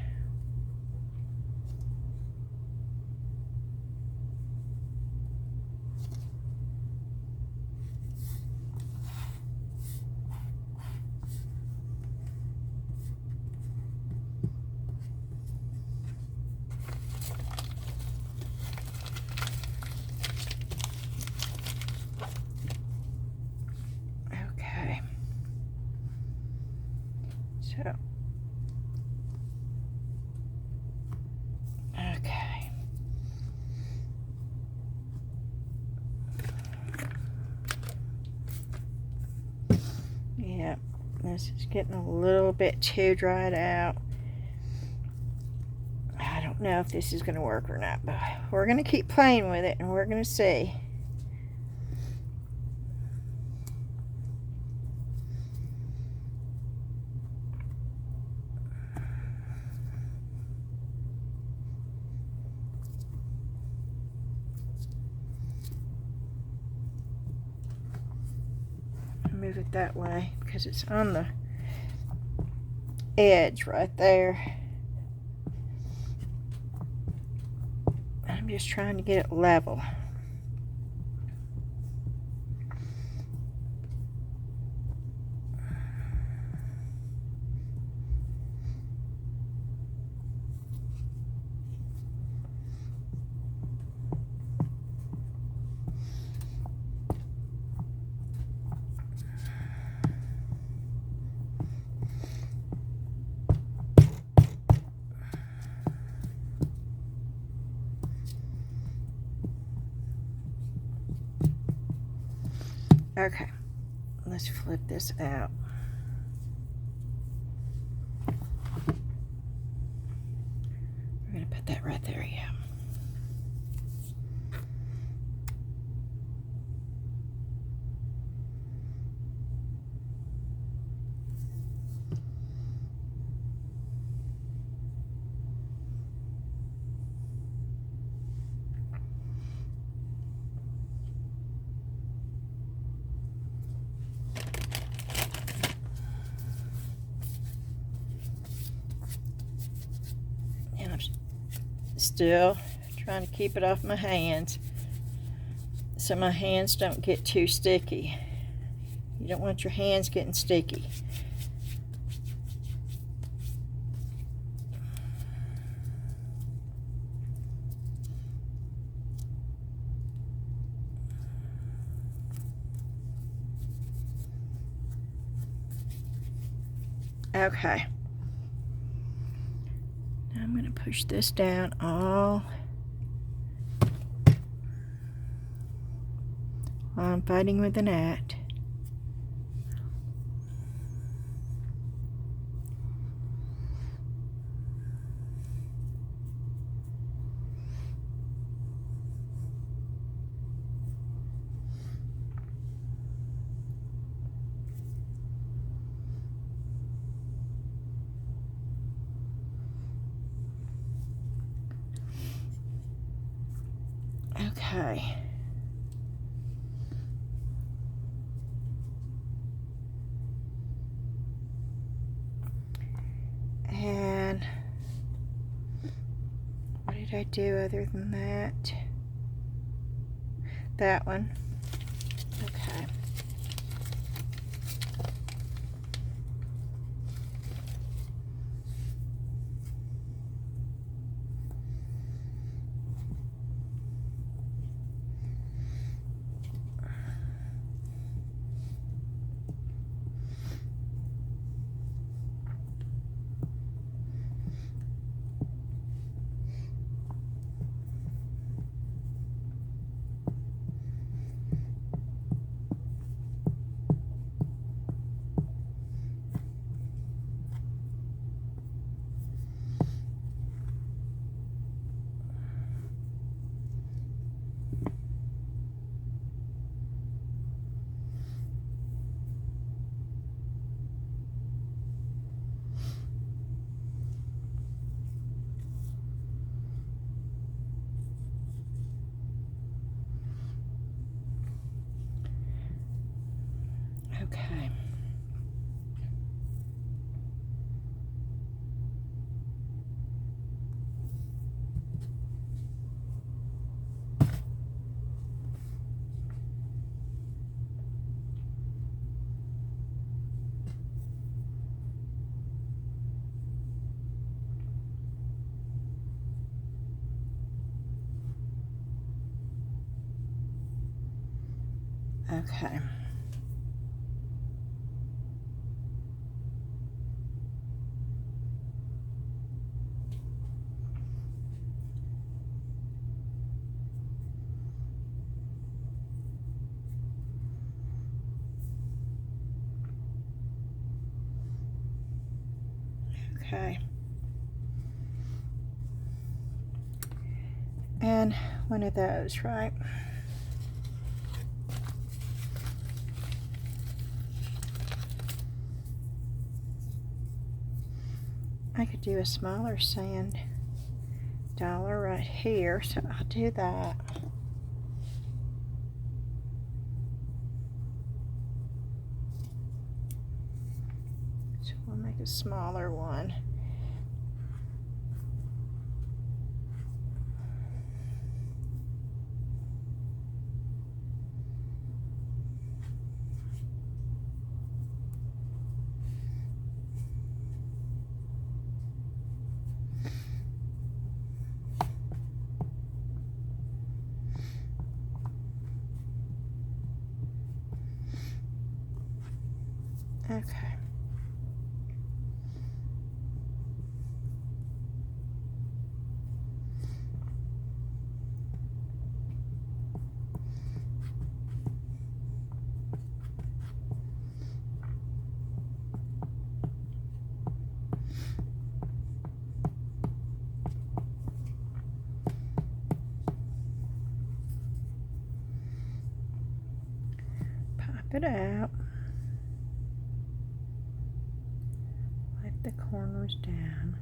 Speaker 1: Okay. Yeah, this is getting a little bit too dried out. I don't know if this is going to work or not, but we're going to keep playing with it and we're going to see. Move it that way because it's on the edge right there. I'm just trying to get it level. Okay, let's flip this out. We're going to put that right there, yeah. still trying to keep it off my hands so my hands don't get too sticky. You don't want your hands getting sticky. Okay. Now I'm going to push this down all while I'm fighting with the gnat. Okay. And what did I do other than that? That one. Okay. Okay. Okay. Okay. And one of those, right? I could do a smaller sand dollar right here, so I'll do that. So we'll make a smaller one. Okay. Pop it out. Wipe the corners down.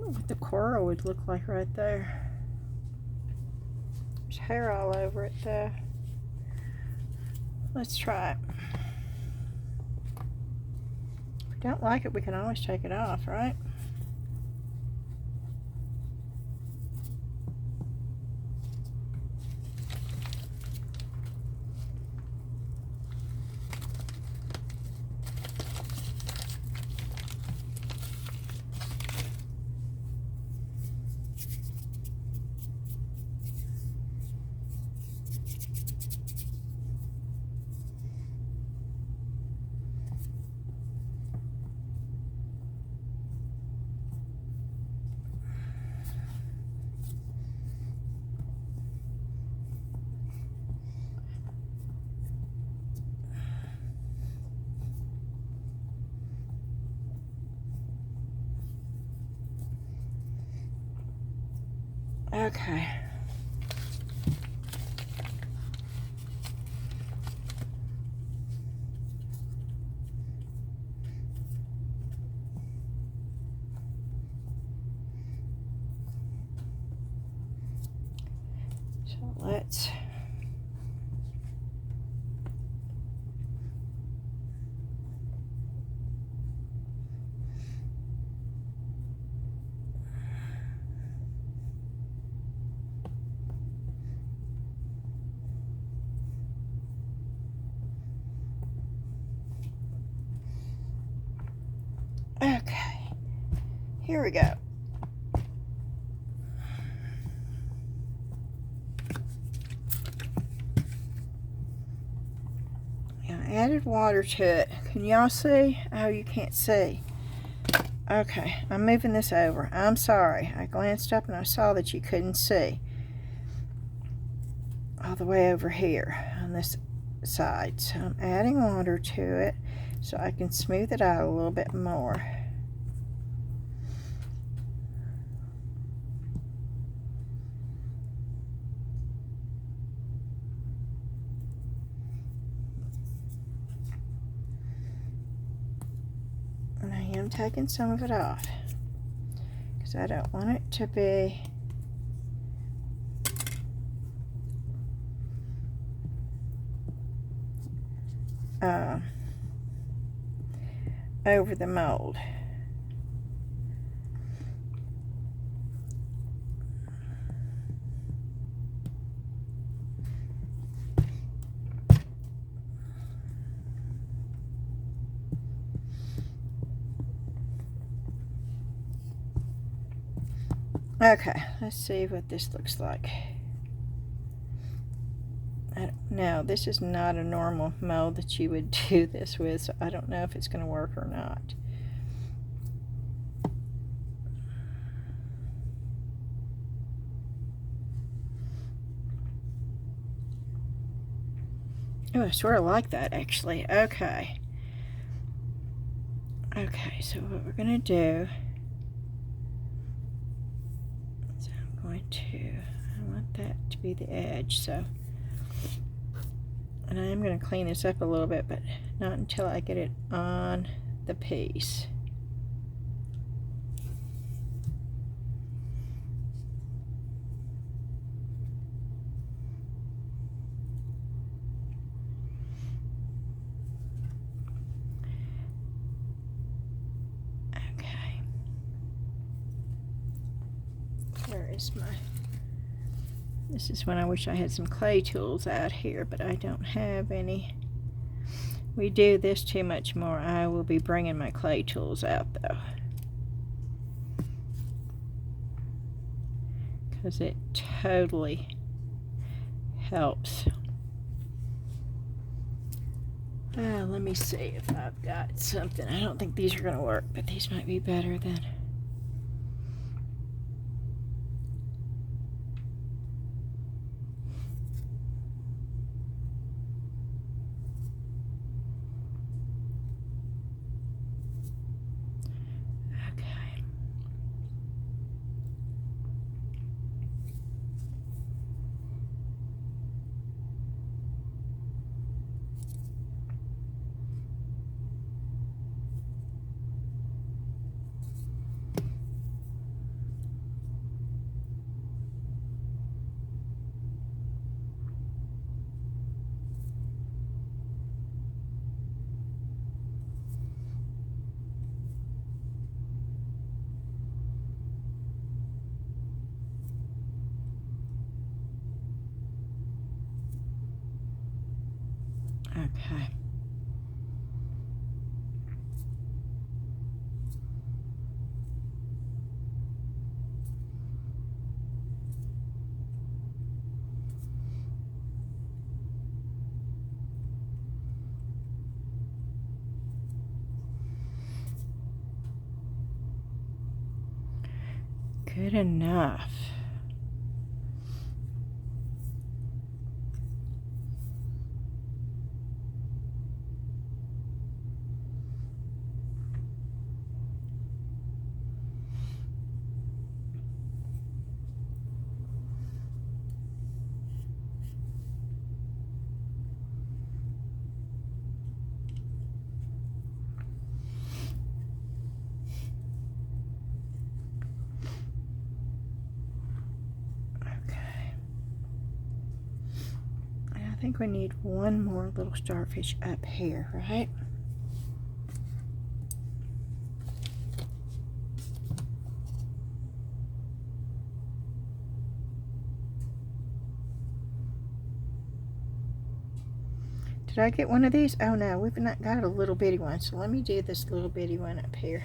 Speaker 1: wonder what the coral would look like right there. There's hair all over it though. Let's try it. If we don't like it, we can always take it off, right? Okay. So let's okay. Here we go. I added water to it. Can y'all see? Oh, you can't see. Okay, I'm moving this over. I'm sorry. I glanced up and I saw that you couldn't see. All the way over here on this side. So I'm adding water to it so I can smooth it out a little bit more. And I am taking some of it off because I don't want it to be over the mold. Okay, let's see what this looks like. Now, this is not a normal mold that you would do this with, so I don't know if it's going to work or not. Oh, I sort of like that, actually. Okay. Okay, so what we're going to do is I want that to be the edge, so. And I am going to clean this up a little bit, but not until I get it on the piece. Okay. Where is my... This is when I wish I had some clay tools out here, but I don't have any. We do this too much more. I will be bringing my clay tools out though, because it totally helps. Let me see if I've got something. I don't think these are going to work, but these might be better than... Okay. Good enough. I think we need one more little starfish up here, right? Did I get one of these? Oh no, we've not got a little bitty one, so let me do this little bitty one up here.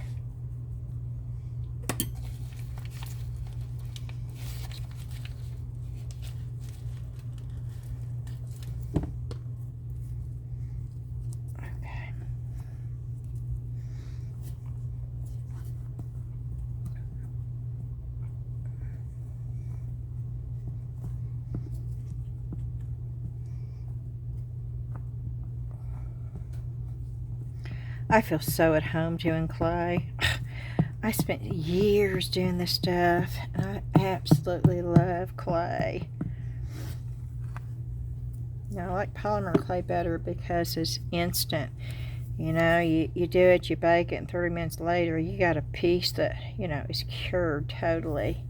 Speaker 1: I feel so at home doing clay. I spent years doing this stuff, and I absolutely love clay. Now, I like polymer clay better because it's instant. You know, you do it, you bake it, and 30 minutes later, you got a piece that, you know, is cured totally.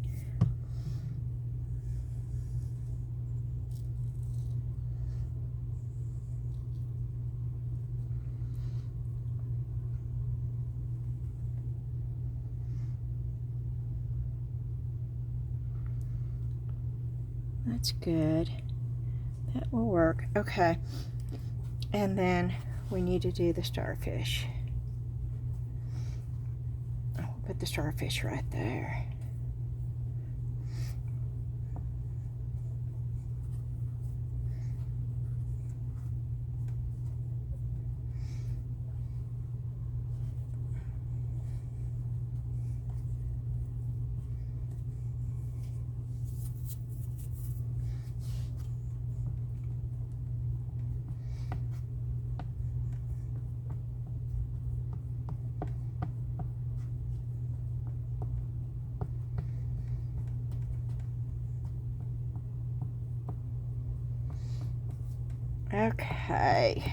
Speaker 1: That's good. That will work. Okay. And then we need to do the starfish. I'll put the starfish right there. Okay.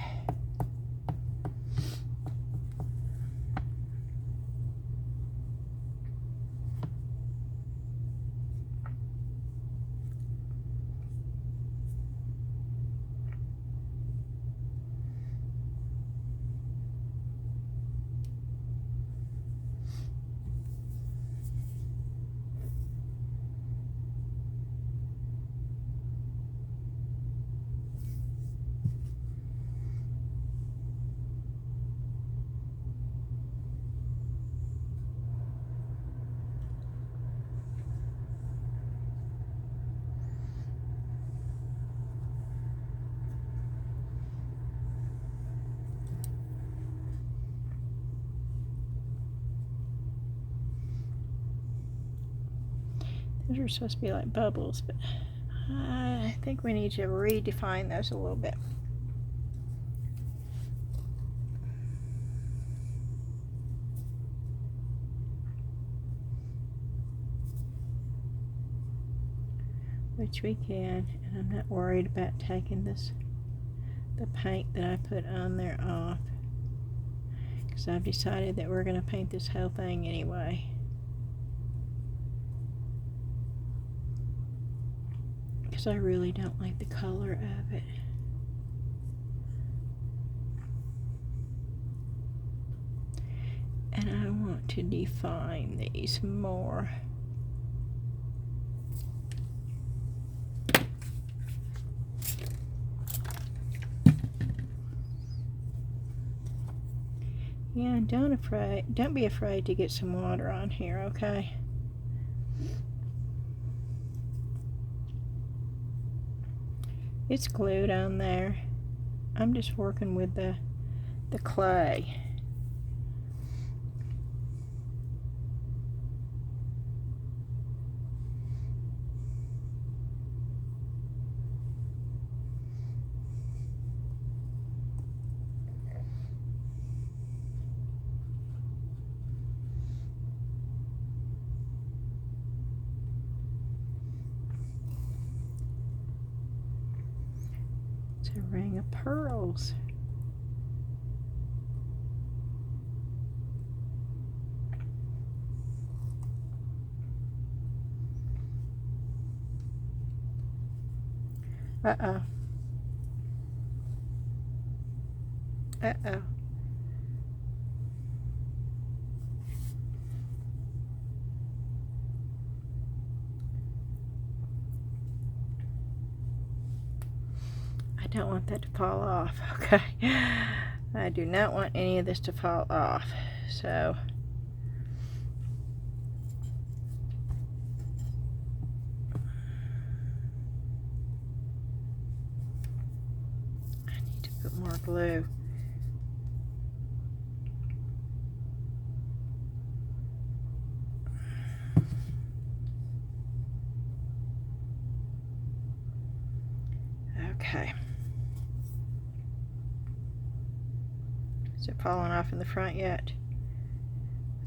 Speaker 1: Those are supposed to be like bubbles, but I think we need to redefine those a little bit. Which we can, and I'm not worried about taking the paint that I put on there off, because I've decided that we're going to paint this whole thing anyway. Because I really don't like the color of it. And I want to define these more. Yeah, don't be afraid to get some water on here, okay? It's glued on there. I'm just working with the clay. It's a ring of pearls. Uh-oh. Uh-oh. I don't want that to fall off, okay? I do not want any of this to fall off, so I need to put more glue. Okay. Is it falling off in the front yet?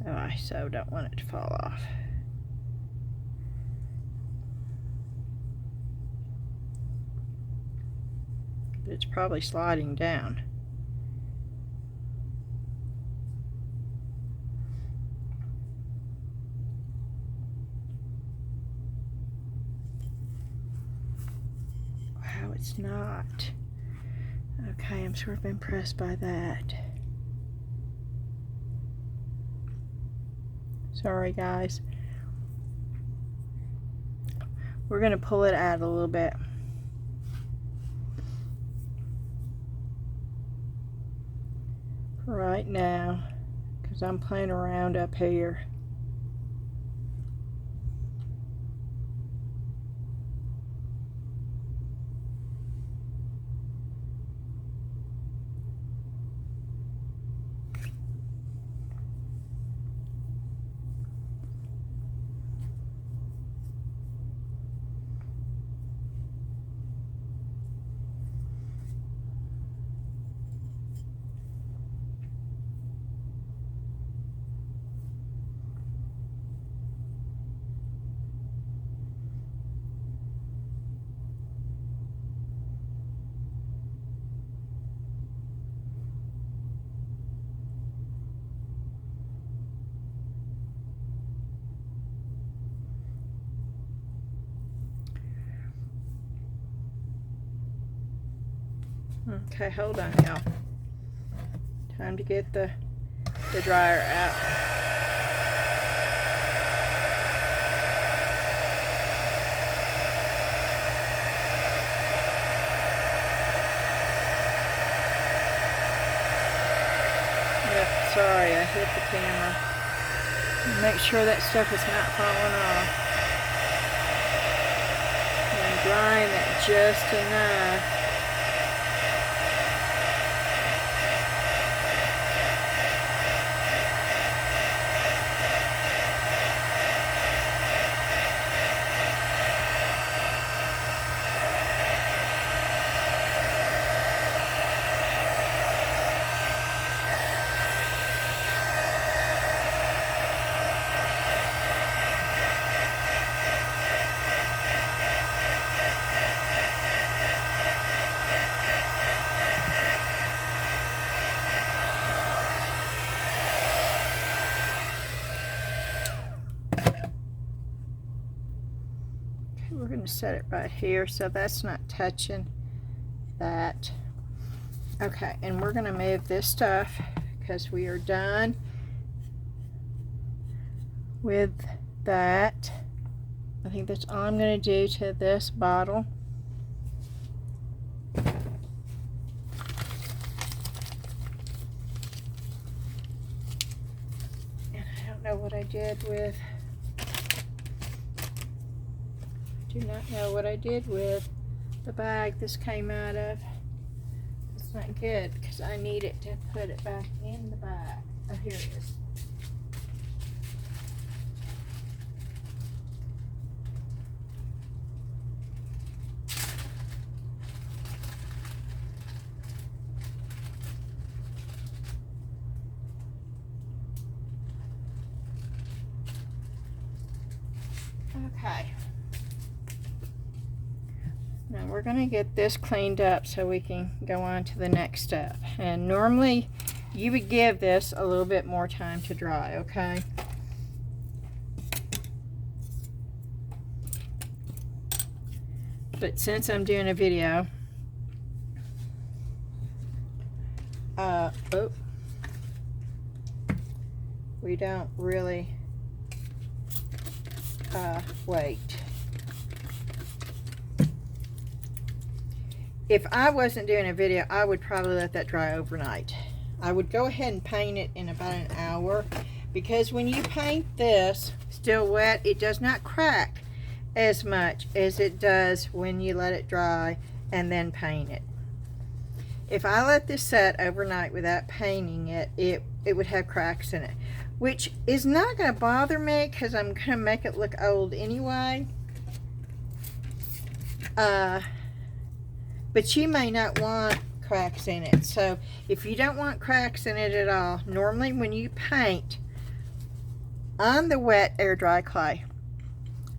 Speaker 1: Oh, I so don't want it to fall off. But it's probably sliding down. Wow, it's not. Okay, I'm sort of impressed by that. Sorry guys. We're going to pull it out a little bit. For right now, because I'm playing around up here. Okay, hold on y'all. Time to get the dryer out. Yep, sorry, I hit the camera. Make sure that stuff is not falling off. And I'm drying it just enough. We're going to set it right here so that's not touching that. Okay, and we're going to move this stuff because we are done with that. I think that's all I'm going to do to this bottle. did with, do not know what I did with the bag this came out of. It's not good because I need it to put it back in the bag. Oh, here it is. Okay. Now we're going to get this cleaned up so we can go on to the next step. And normally you would give this a little bit more time to dry, okay? But since I'm doing a video, we don't really wait. If I wasn't doing a video, I would probably let that dry overnight. I would go ahead and paint it in about an hour, because when you paint this still wet, it does not crack as much as it does when you let it dry and then paint it. If I let this set overnight without painting it, it would have cracks in it, which is not going to bother me because I'm going to make it look old anyway. But you may not want cracks in it. So if you don't want cracks in it at all, normally when you paint on the wet air dry clay,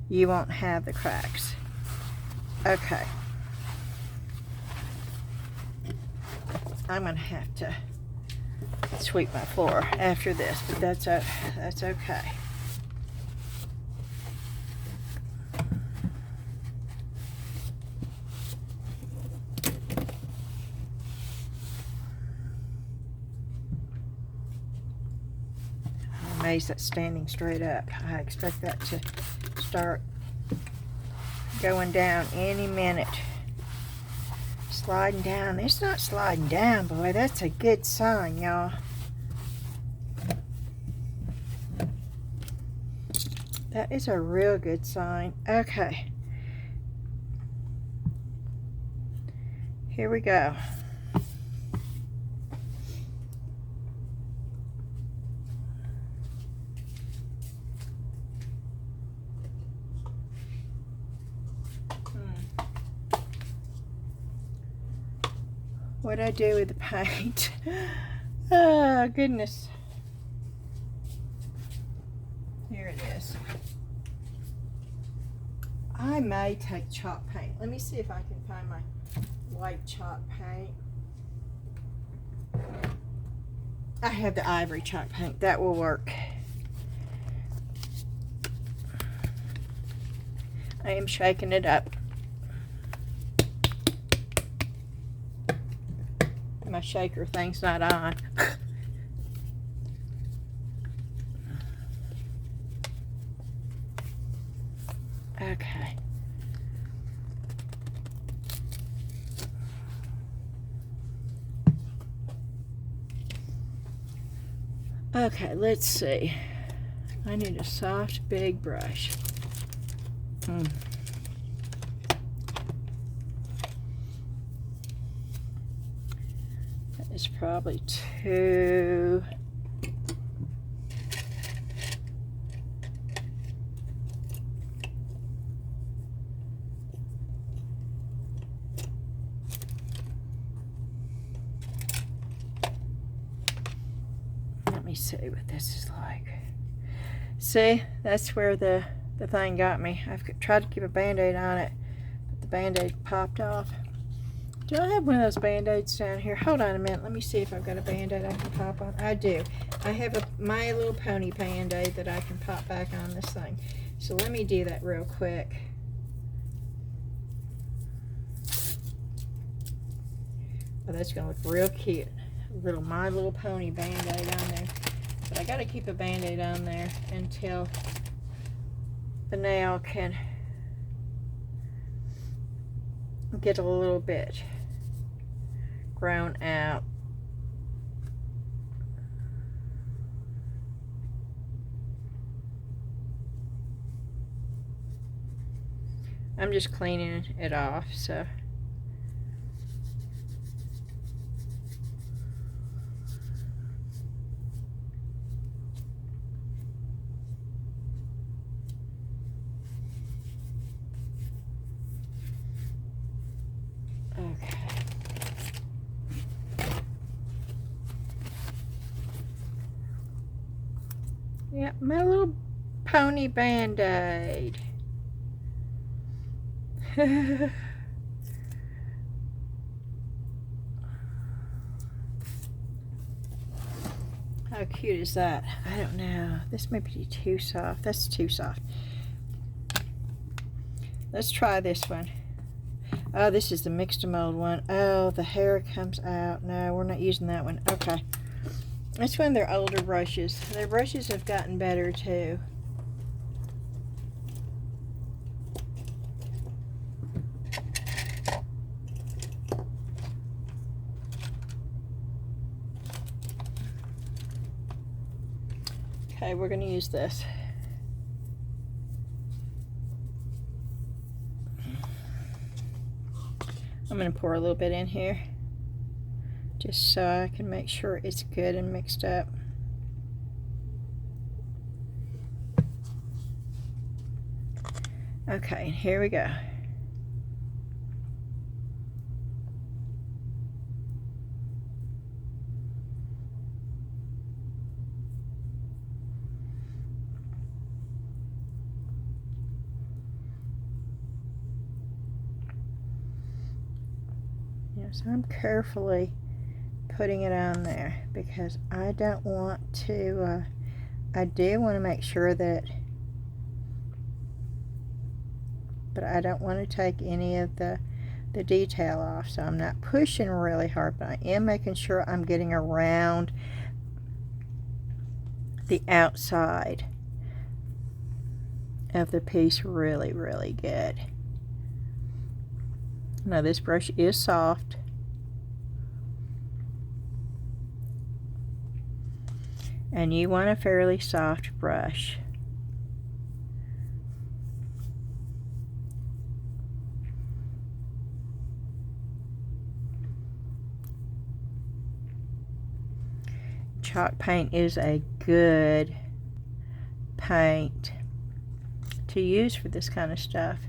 Speaker 1: you won't have the cracks. Okay. I'm going to have to sweep my floor after this, but that's okay. I'm amazed that's standing straight up. I expect that to start going down any minute. Sliding down. It's not sliding down, boy. That's a good sign, y'all. That is a real good sign. Okay. Here we go. What'd I do with the paint? Oh, goodness. Here it is. I may take chalk paint. Let me see if I can find my white chalk paint. I have the ivory chalk paint. That will work. I am shaking it up. My shaker thing's not on. Okay. Okay, let's see. I need a soft, big brush. It's probably too. Let me see what this is like. See, that's where the thing got me. I've tried to keep a band-aid on it, but the band-aid popped off. Do I have one of those band-aids down here? Hold on a minute. Let me see if I've got a band-aid I can pop on. I do. I have a My Little Pony band-aid that I can pop back on this thing. So let me do that real quick. Oh, that's going to look real cute. A little My Little Pony band-aid on there. But I got to keep a band-aid on there until the nail can get a little bit grown out. I'm just cleaning it off, so. Okay. Yep, my little pony Band-Aid. How cute is that? I don't know. This may be too soft. That's too soft. Let's try this one. Oh, this is the mixed mold one. Oh, the hair comes out. No, we're not using that one. Okay. That's one of their older brushes. Their brushes have gotten better too. Okay, we're going to use this. I'm going to pour a little bit in here, just so I can make sure it's good and mixed up. Okay, and here we go. So I'm carefully putting it on there because I don't want to, I do want to make sure that, but I don't want to take any of the detail off, so I'm not pushing really hard, but I am making sure I'm getting around the outside of the piece really, really good. Now this brush is soft. And you want a fairly soft brush. Chalk paint is a good paint to use for this kind of stuff.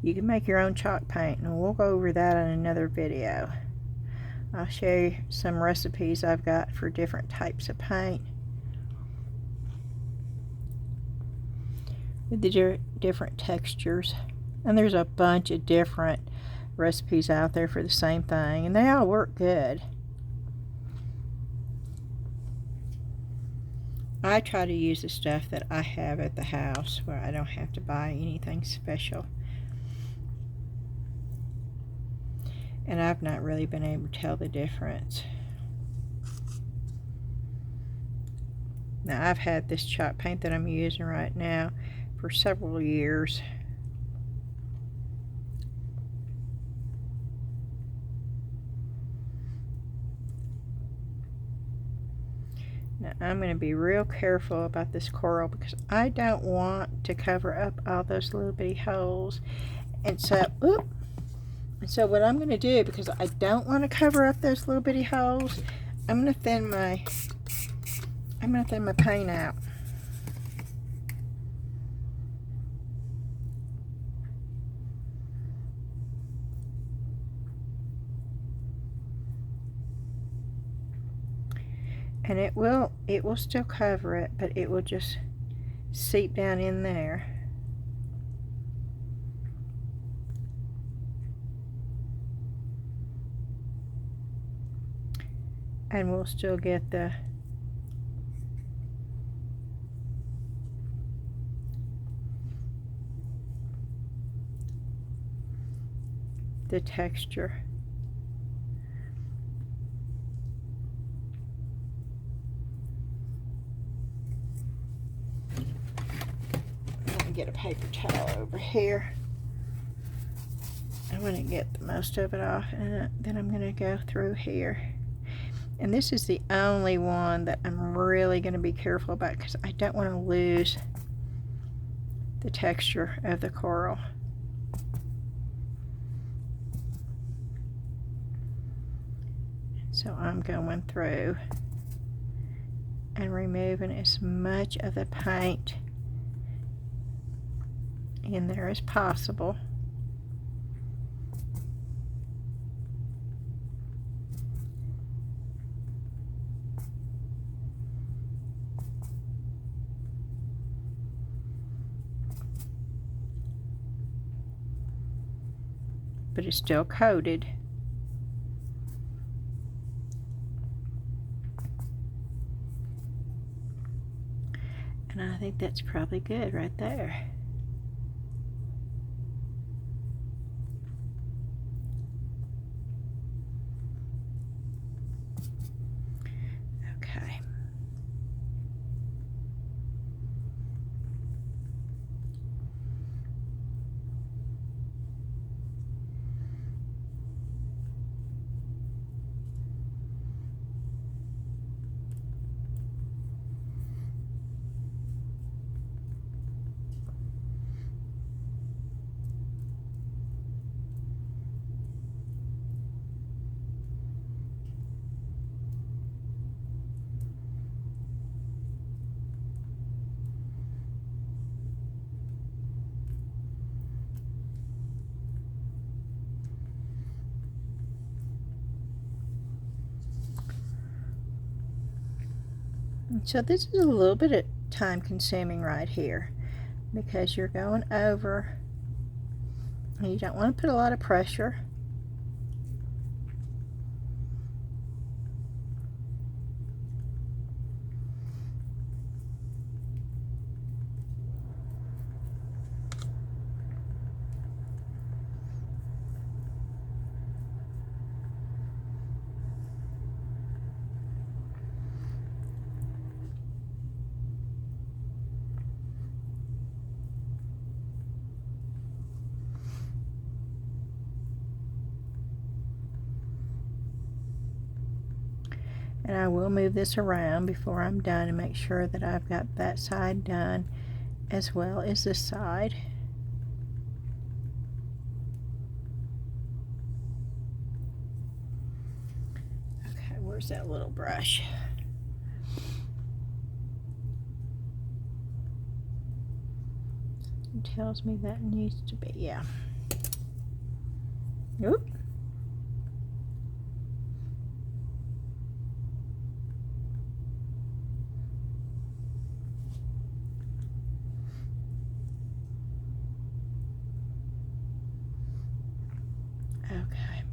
Speaker 1: You can make your own chalk paint, and we'll go over that in another video. I'll show you some recipes I've got for different types of paint with the different textures. And there's a bunch of different recipes out there for the same thing, and they all work good. I try to use the stuff that I have at the house where I don't have to buy anything special. And I've not really been able to tell the difference. Now I've had this chalk paint that I'm using right now for several years. Now I'm going to be real careful about this coral because I don't want to cover up all those little bitty holes. And so, what I'm going to do, because I don't want to cover up those little bitty holes, I'm going to thin my paint out. And it will still cover it, but it will just seep down in there. And we'll still get the texture. Get a paper towel over here. I want to get the most of it off, and then I'm going to go through here. And this is the only one that I'm really going to be careful about because I don't want to lose the texture of the coral. So I'm going through and removing as much of the paint in there as possible. But it's still coated. And I think that's probably good right there. Okay. So this is a little bit of time consuming right here, because you're going over and you don't want to put a lot of pressure. And I will move this around before I'm done and make sure that I've got that side done as well as this side. Okay, where's that little brush? It tells me that needs to be, yeah. Oop. Okay.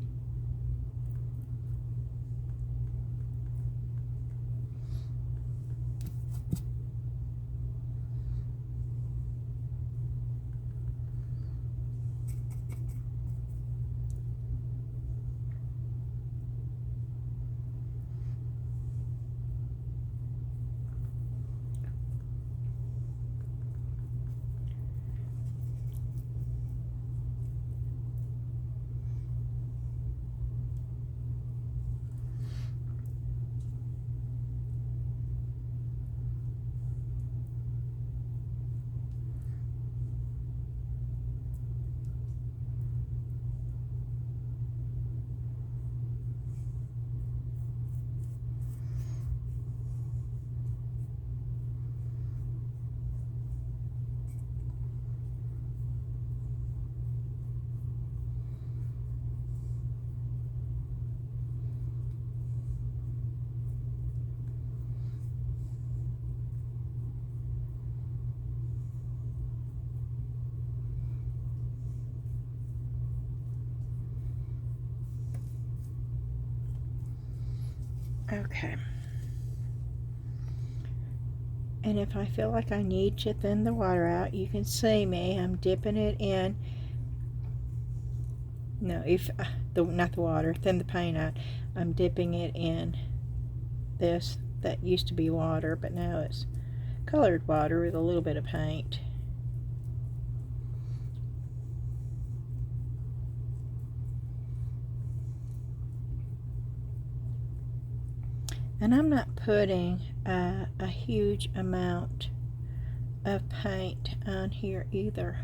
Speaker 1: Okay. And if I feel like I need to thin the water out, you can see me, I'm dipping it in. No, not the water, thin the paint out. I'm dipping it in this that used to be water, but now it's colored water with a little bit of paint. And I'm not putting a huge amount of paint on here either.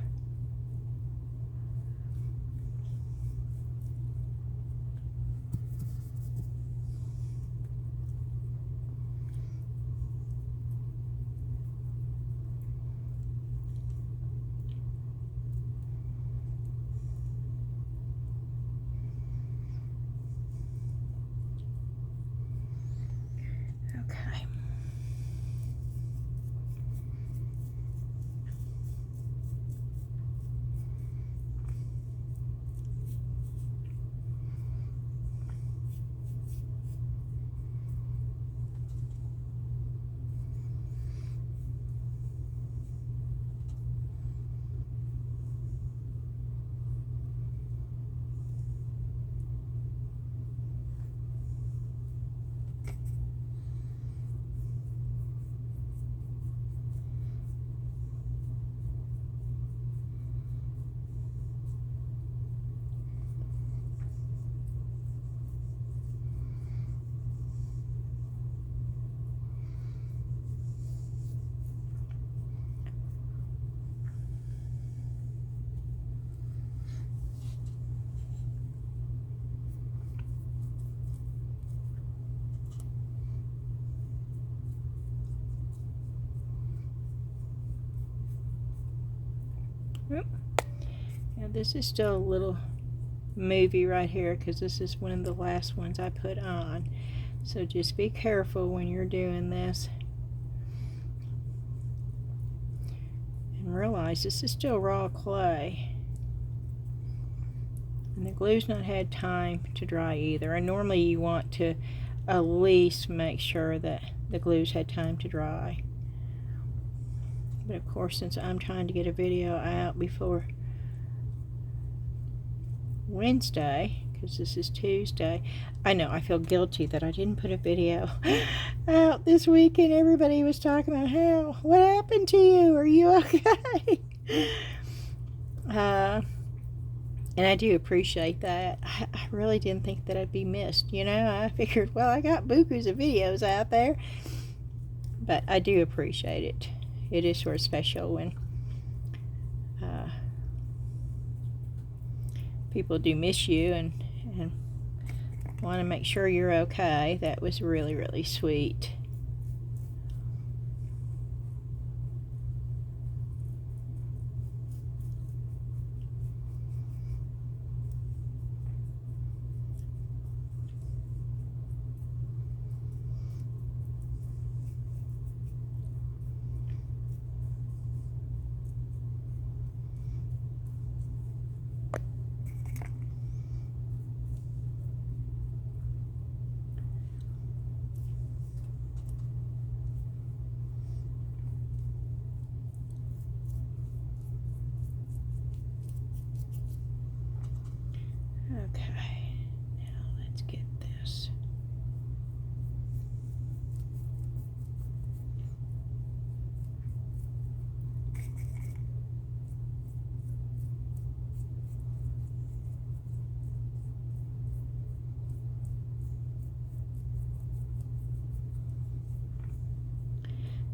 Speaker 1: Oop. Now this is still a little movie right here because this is one of the last ones I put on. So just be careful when you're doing this. And realize this is still raw clay. And the glue's not had time to dry either. And normally you want to at least make sure that the glue's had time to dry. But of course, since I'm trying to get a video out before Wednesday, because this is Tuesday, I know I feel guilty that I didn't put a video out this week, and everybody was talking about what happened to you? Are you okay? And I do appreciate that. I really didn't think that I'd be missed, you know. I figured, well, I got bukus of videos out there, but I do appreciate it. It is sort of special when people do miss you and want to make sure you're okay. That was really, really sweet. Okay, now let's get this.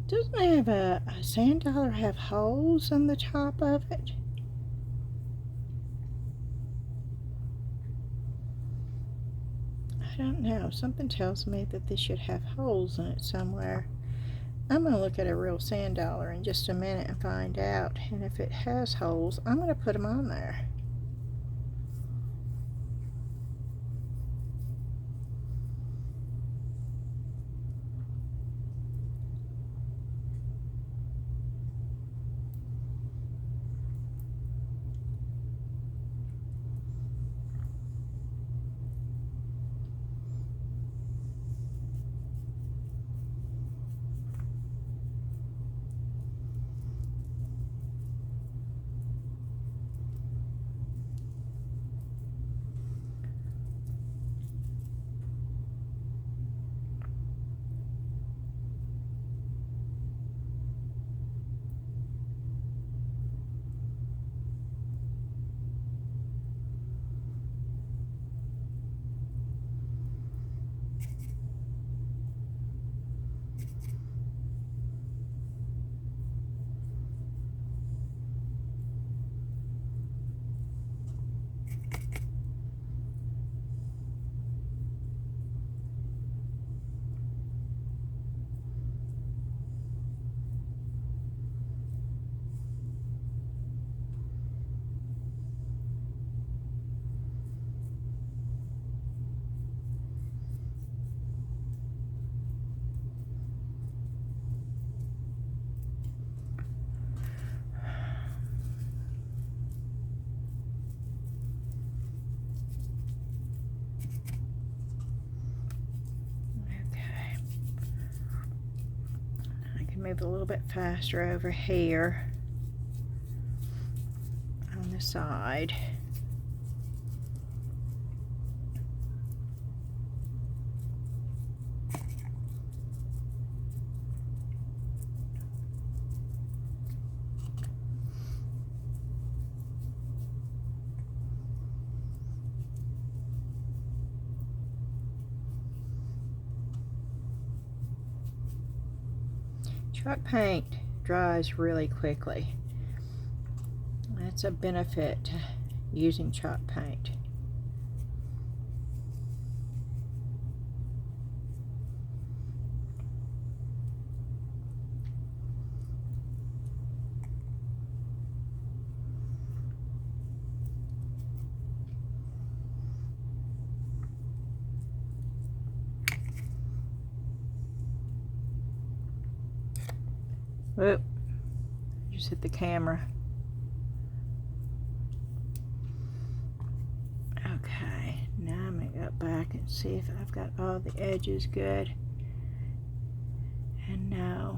Speaker 1: Doesn't it have a sand dollar have holes on the top of it? I don't know. Something tells me that this should have holes in it somewhere. I'm going to look at a real sand dollar in just a minute and find out. And if it has holes, I'm going to put them on there. Move a little bit faster over here on the side. Chalk paint dries really quickly. That's a benefit to using chalk paint. Whoop. Just hit the camera. Okay, now I'm going to go back and see if I've got all the edges good. And no.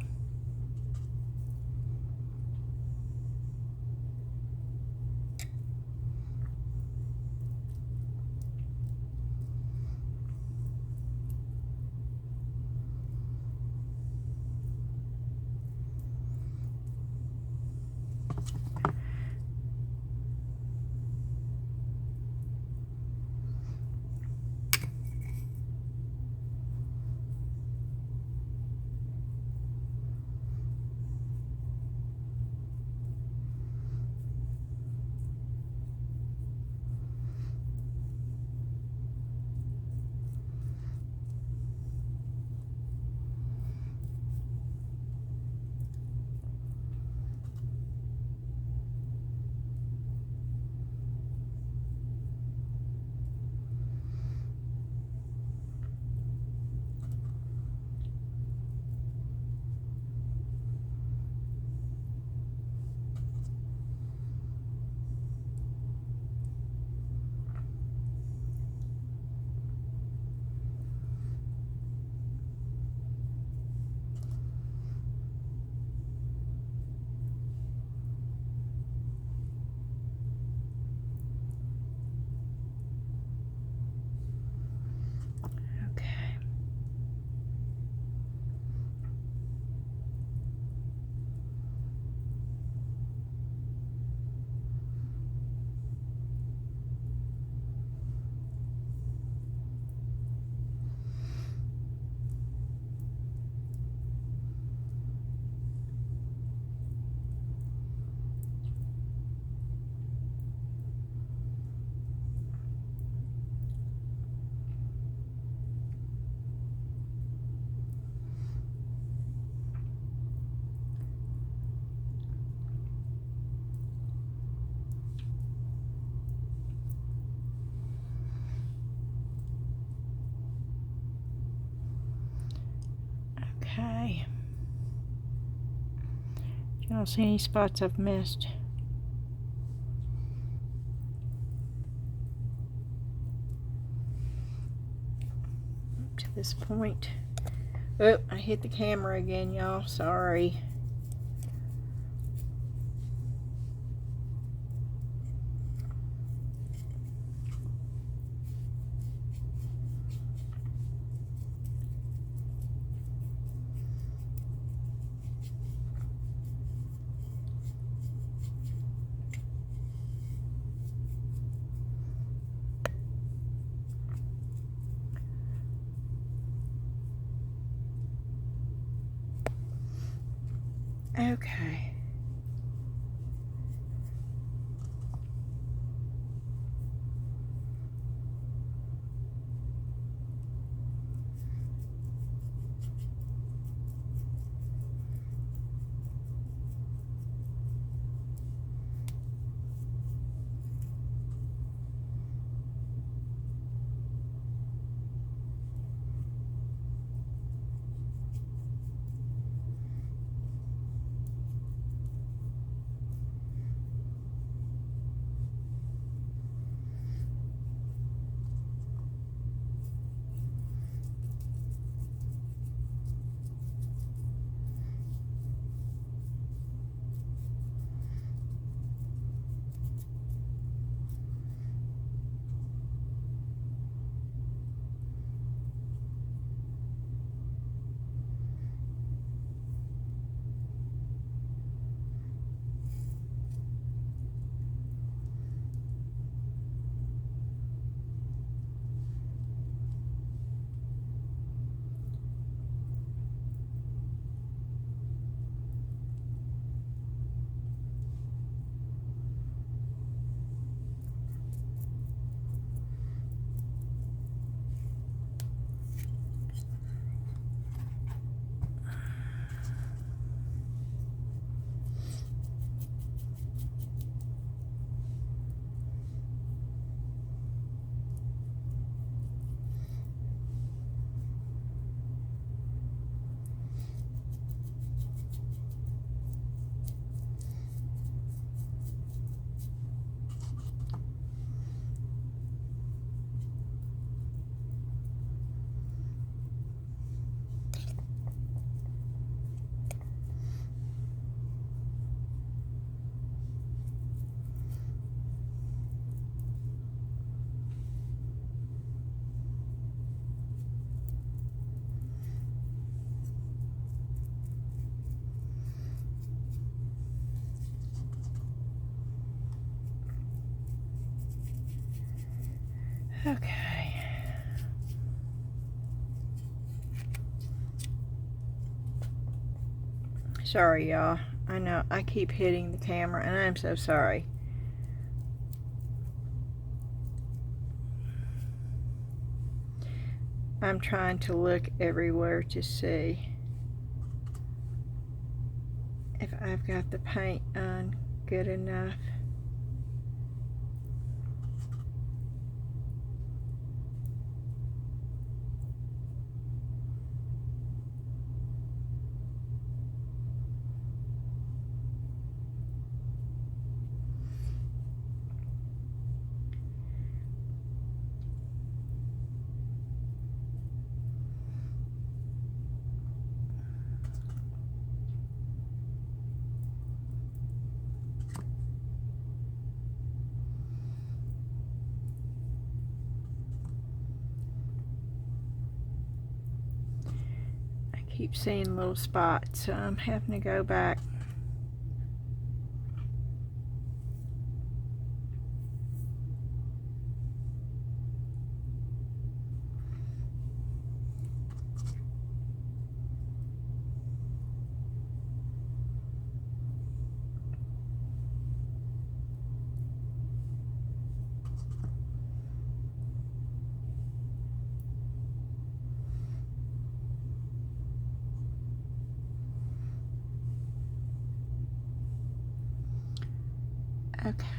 Speaker 1: Okay. I don't see any spots I've missed. Up to this point. Oh, I hit the camera again, y'all. Sorry. Okay. Okay. Sorry, y'all. I know I keep hitting the camera, and I'm so sorry. I'm trying to look everywhere to see if I've got the paint on good enough. Keep seeing little spots, so I'm having to go back. Okay.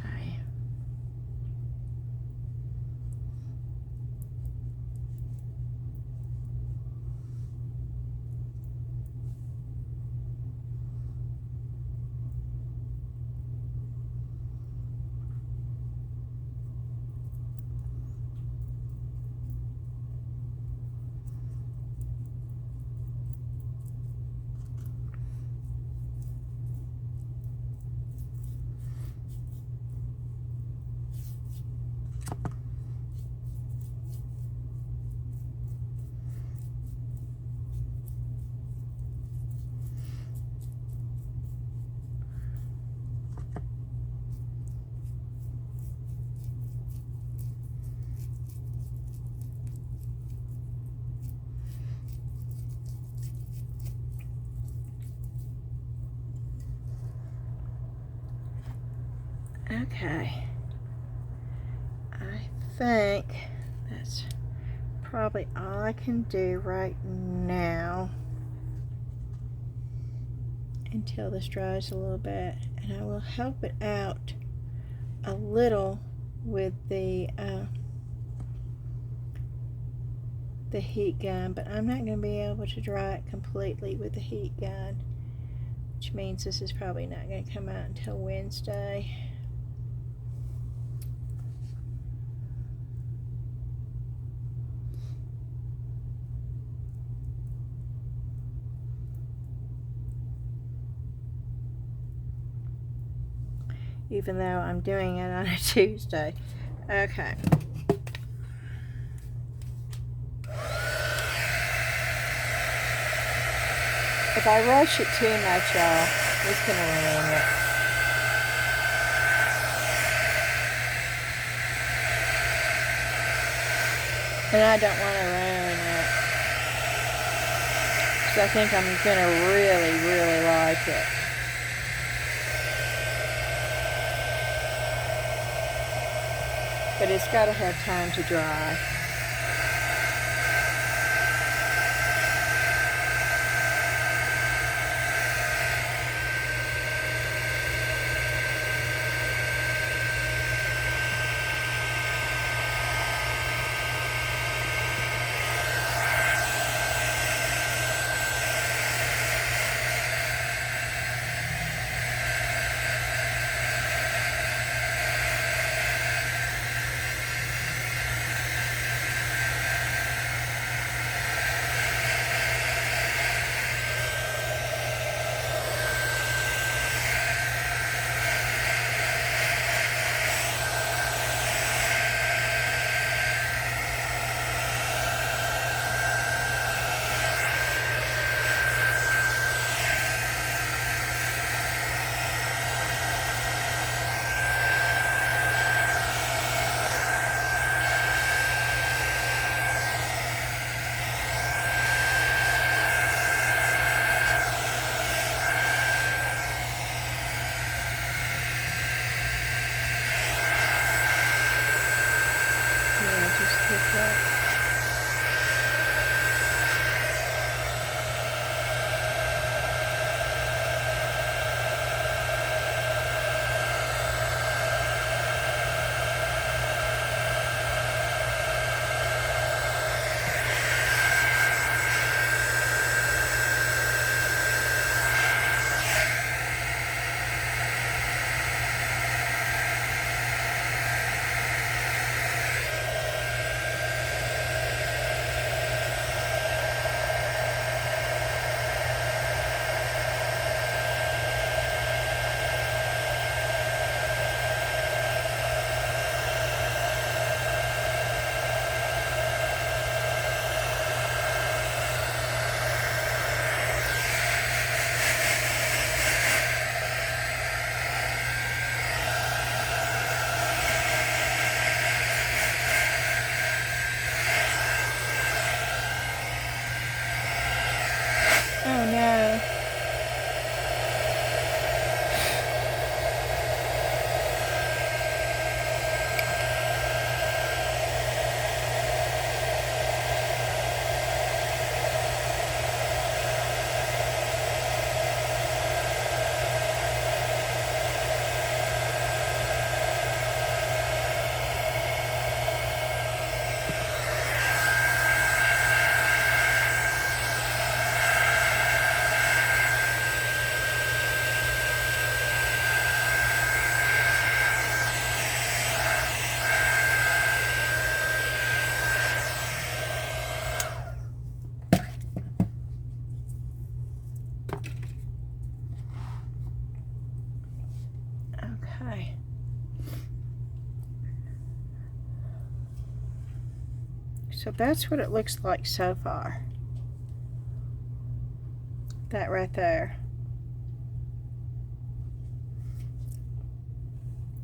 Speaker 1: Okay. I think that's probably all I can do right now until this dries a little bit, and I will help it out a little with the heat gun, but I'm not going to be able to dry it completely with the heat gun, which means this is probably not going to come out until Wednesday. Even though I'm doing it on a Tuesday. Okay. If I rush it too much, y'all, it's going to ruin it. And I don't want to ruin it. Because I think I'm going to really, really like it. But it's got to have time to dry. So that's what it looks like so far. That right there.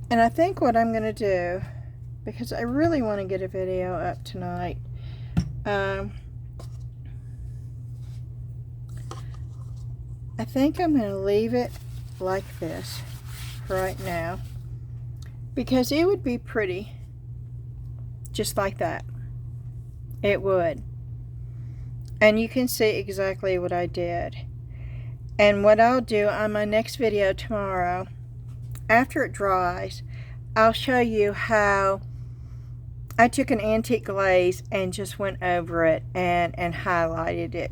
Speaker 1: And I think what I'm going to do, because I really want to get a video up tonight, I think I'm going to leave it like this right now, because it would be pretty just like that. It would. And you can see exactly what I did. And what I'll do on my next video tomorrow, after it dries, I'll show you how I took an antique glaze and just went over it and highlighted it.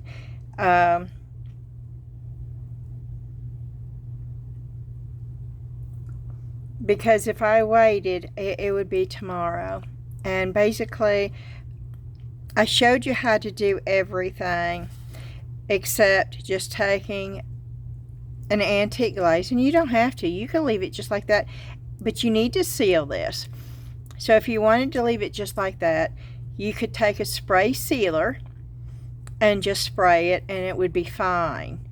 Speaker 1: Because if I waited, it would be tomorrow. And basically, I showed you how to do everything except just taking an antique glaze. And you don't have to. You can leave it just like that. But you need to seal this. So if you wanted to leave it just like that, you could take a spray sealer and just spray it and it would be fine.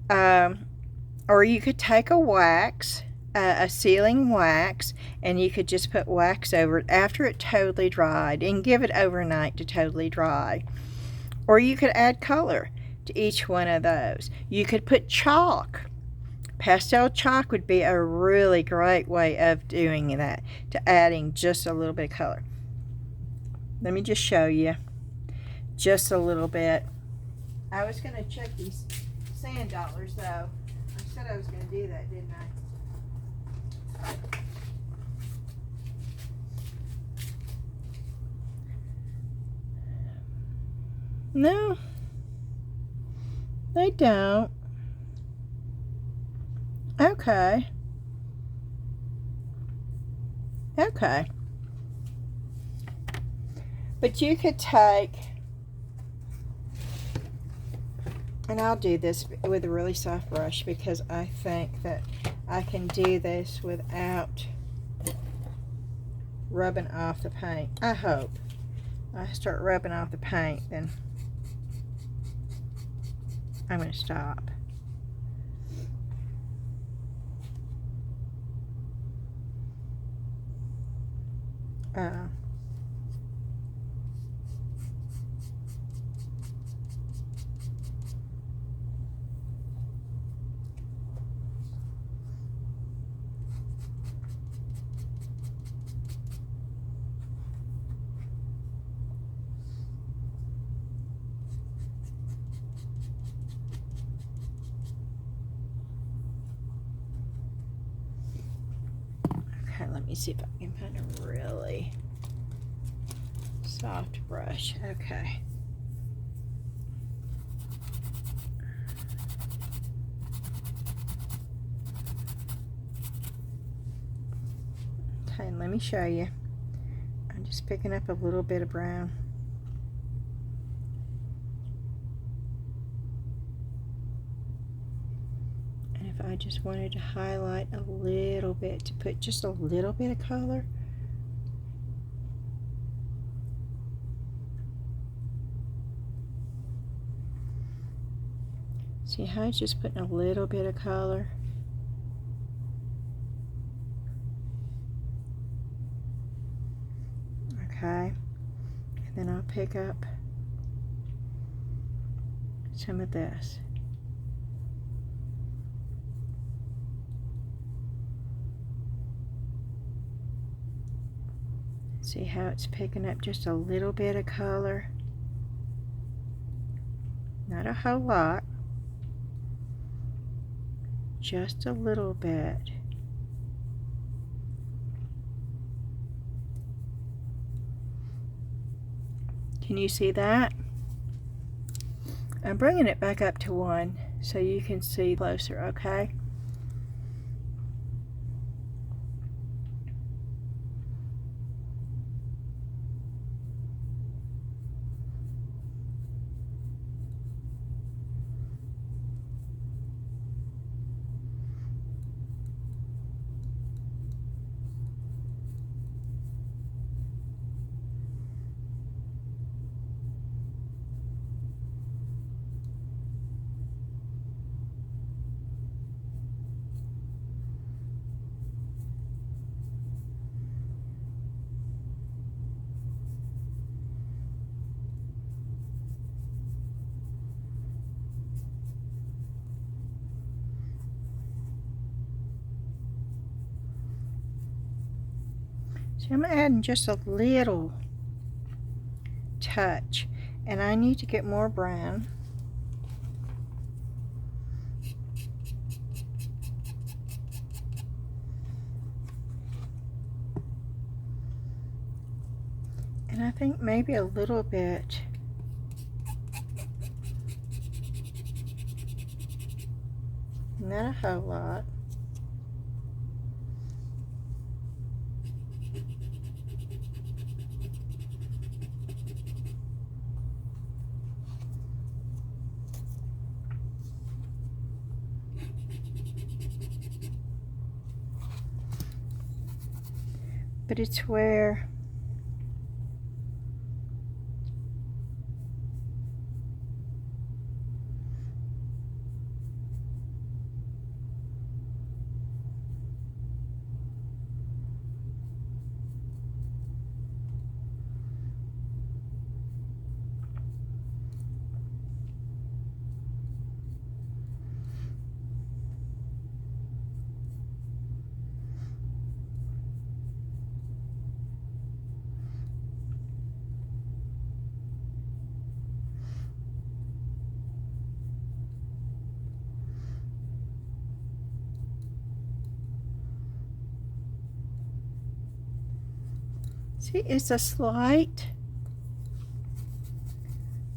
Speaker 1: Or you could take a wax, a sealing wax, and you could just put wax over it after it totally dried and give it overnight to totally dry. Or you could add color to each one of those. You could put chalk. Pastel chalk would be a really great way of doing that, to adding just a little bit of color. Let me just show you just a little bit. I was going to check these sand dollars though. I said I was going to do that, didn't I? No, they don't. Okay. Okay. But you could take, and I'll do this with a really soft brush because I think that I can do this without rubbing off the paint. I hope. I start rubbing off the paint, then I'm going to stop. Okay, let me see if I can find a really soft brush. Okay. Okay, let me show you. I'm just picking up a little bit of brown. And if I just wanted to highlight a little bit, to put just a little bit of color. See how it's just putting a little bit of color? Okay, and then I'll pick up some of this. See how it's picking up just a little bit of color? Not a whole lot, just a little bit. Can you see that? I'm bringing it back up to 1 so you can see closer, okay? See, I'm adding just a little touch, and I need to get more brown. And I think maybe a little bit not a whole lot. But it's where see, it's a slight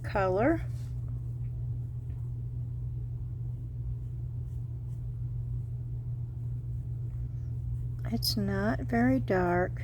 Speaker 1: color. It's not very dark.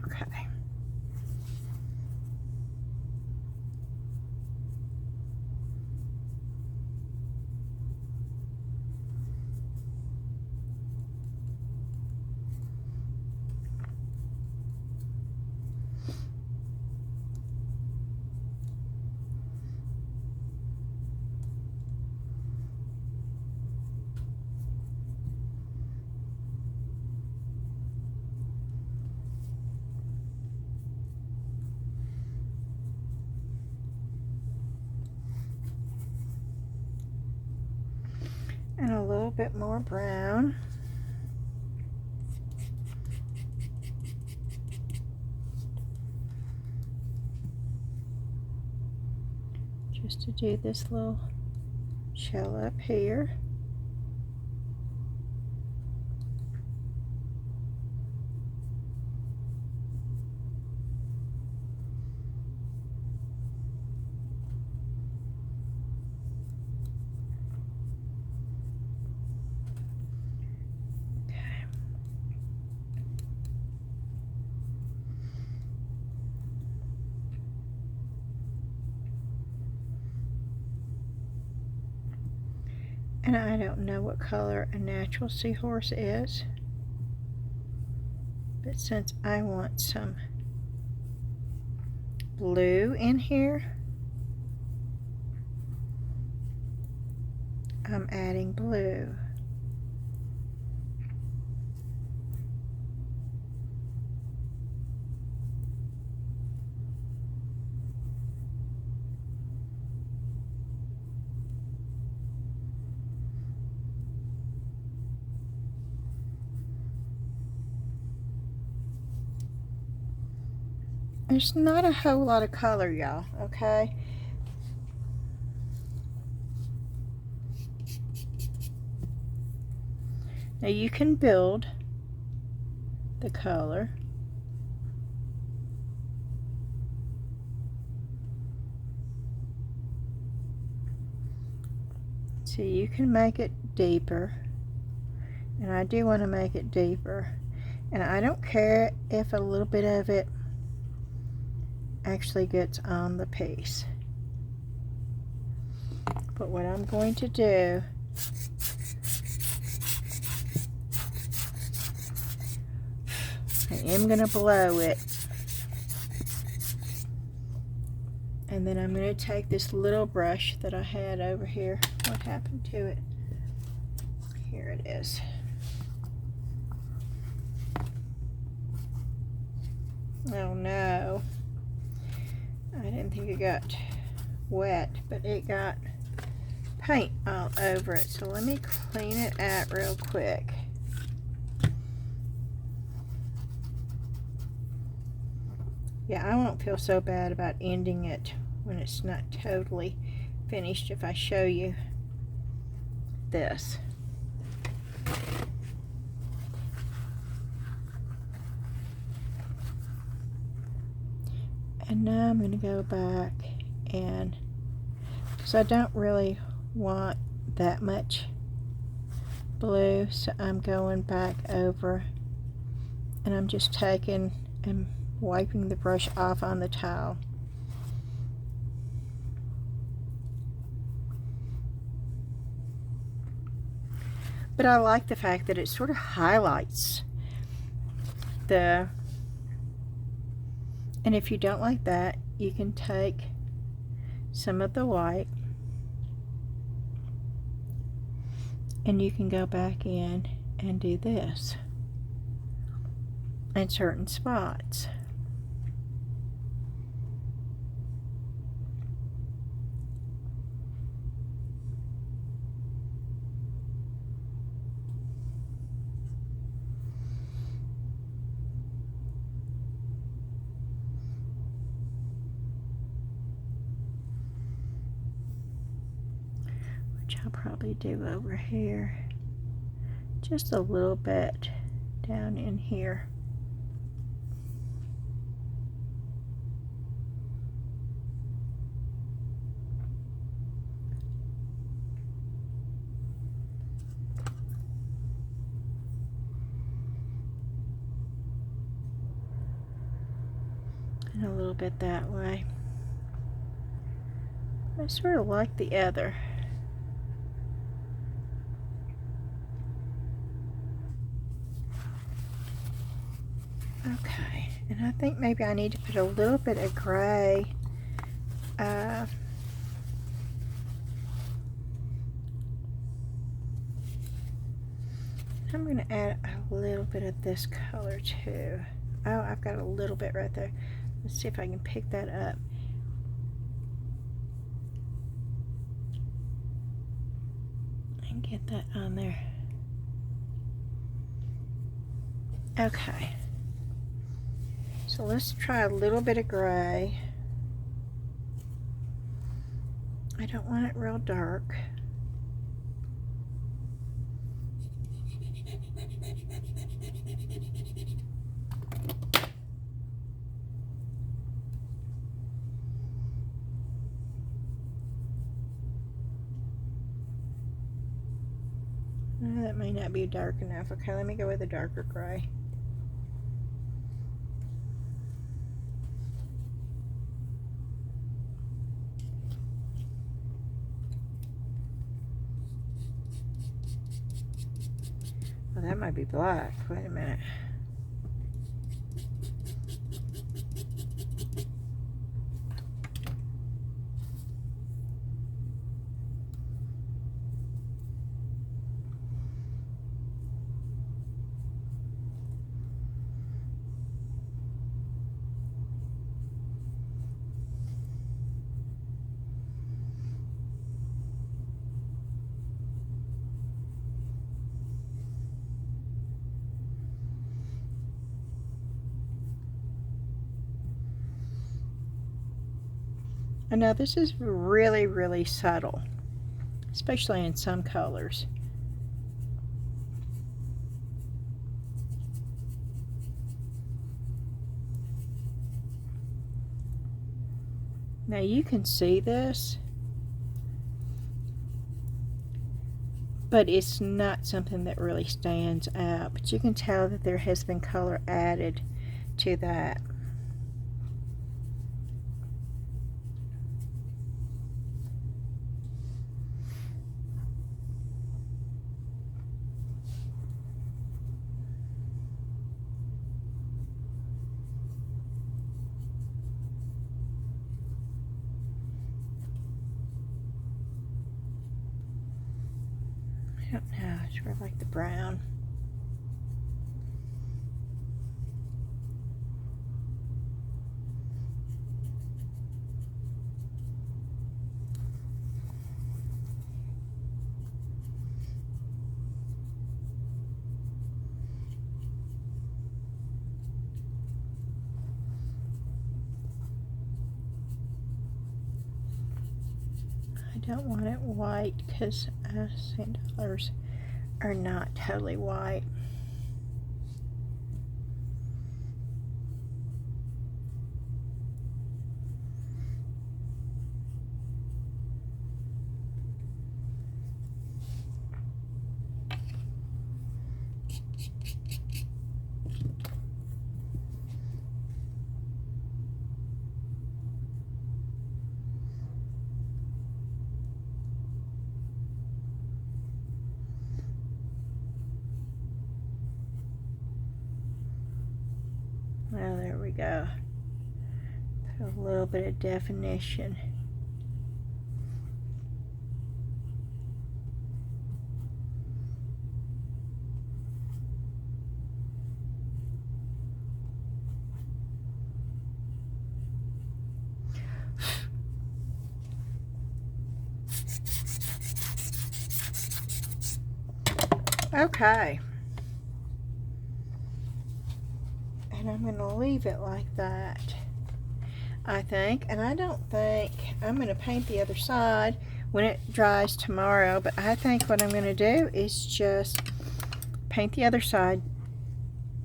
Speaker 1: Okay. And a little bit more brown. Just to do this little shell up here. And I don't know what color a natural seahorse is, but since I want some blue in here, I'm adding blue. There's not a whole lot of color, y'all, okay? Now you can build the color. So you can make it deeper, and I do want to make it deeper, and I don't care if a little bit of it actually gets on the piece. But what I'm going to do, I am going to blow it, and then I'm going to take this little brush that I had over here. What happened to it? Here it is. Oh no, I didn't think it got wet, but it got paint all over it. So let me clean it out real quick. Yeah, I won't feel so bad about ending it when it's not totally finished if I show you this. And now I'm going to go back, and because I don't really want that much blue, so I'm going back over, and I'm just taking and wiping the brush off on the towel. But I like the fact that it sort of highlights the, and if you don't like that, you can take some of the white and you can go back in and do this in certain spots. I'll probably do over here, just a little bit down in here. And a little bit that way. I sort of like the other. Okay, and I think maybe I need to put a little bit of gray. I'm going to add a little bit of this color too. Oh, I've got a little bit right there. Let's see if I can pick that up. And get that on there. Okay. So let's try a little bit of gray. I don't want it real dark. That may not be dark enough. Okay, let me go with a darker gray. Well, that might be black. Wait a minute. And now this is really, really subtle, especially in some colors. Now you can see this, but it's not something that really stands out. But you can tell that there has been color added to that. I don't know, I sort of like the brown. I don't want it white because $100 are not totally white. Well, there we go. Put a little bit of definition. Okay. And I'm going to leave it like that, I think. And I don't think I'm going to paint the other side when it dries tomorrow. But I think what I'm going to do is just paint the other side,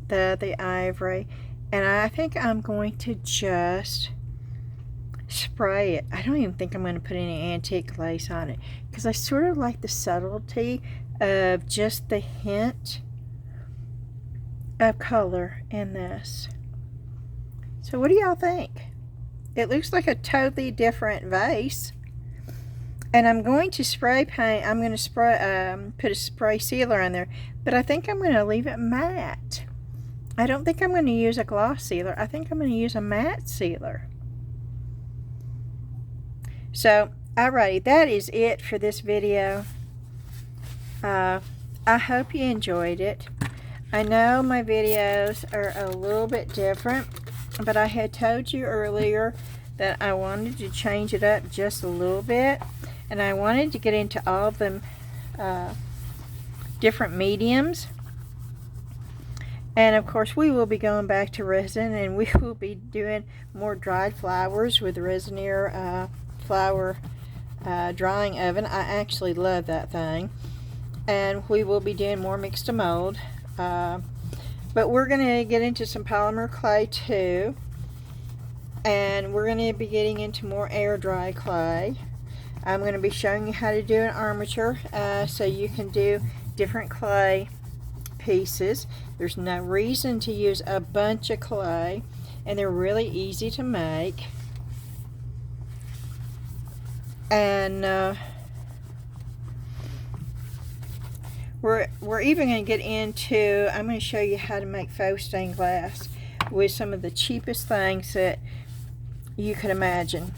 Speaker 1: the ivory. And I think I'm going to just spray it. I don't even think I'm going to put any antique lace on it, because I sort of like the subtlety of just the hint of color in this. So what do y'all think? It looks like a totally different vase. And I'm going to spray paint. I'm going to spray put a spray sealer on there, but I think I'm going to leave it matte. I don't think I'm going to use a gloss sealer. I think I'm going to use a matte sealer. So alrighty, that is it for this video. I hope you enjoyed it. I know my videos are a little bit different, but I had told you earlier that I wanted to change it up just a little bit, and I wanted to get into all of them different mediums. And of course we will be going back to resin, and we will be doing more dried flowers with the Resinier flower drying oven. I actually love that thing. And we will be doing more mix to mold, but we're going to get into some polymer clay too, and we're going to be getting into more air dry clay. I'm going to be showing you how to do an armature, so you can do different clay pieces. There's no reason to use a bunch of clay, and they're really easy to make. And we're even going to get into, I'm going to show you how to make faux stained glass with some of the cheapest things that you could imagine.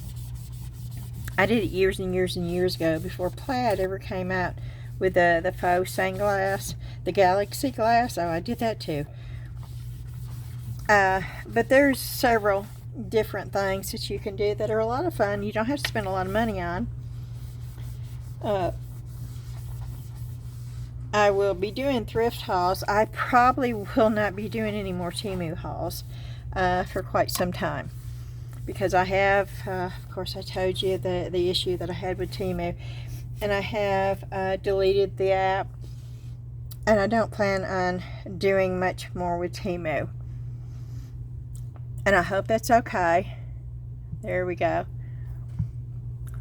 Speaker 1: I did it years and years and years ago, before Plaid ever came out with the faux stained glass, the Galaxy glass. Oh, I did that too. But there's several different things that you can do that are a lot of fun. You don't have to spend a lot of money on. I will be doing thrift hauls. I probably will not be doing any more Temu hauls for quite some time. because I have, of course I told you the issue that I had with Temu, and I have deleted the app, and I don't plan on doing much more with Temu, and I hope that's okay. There we go.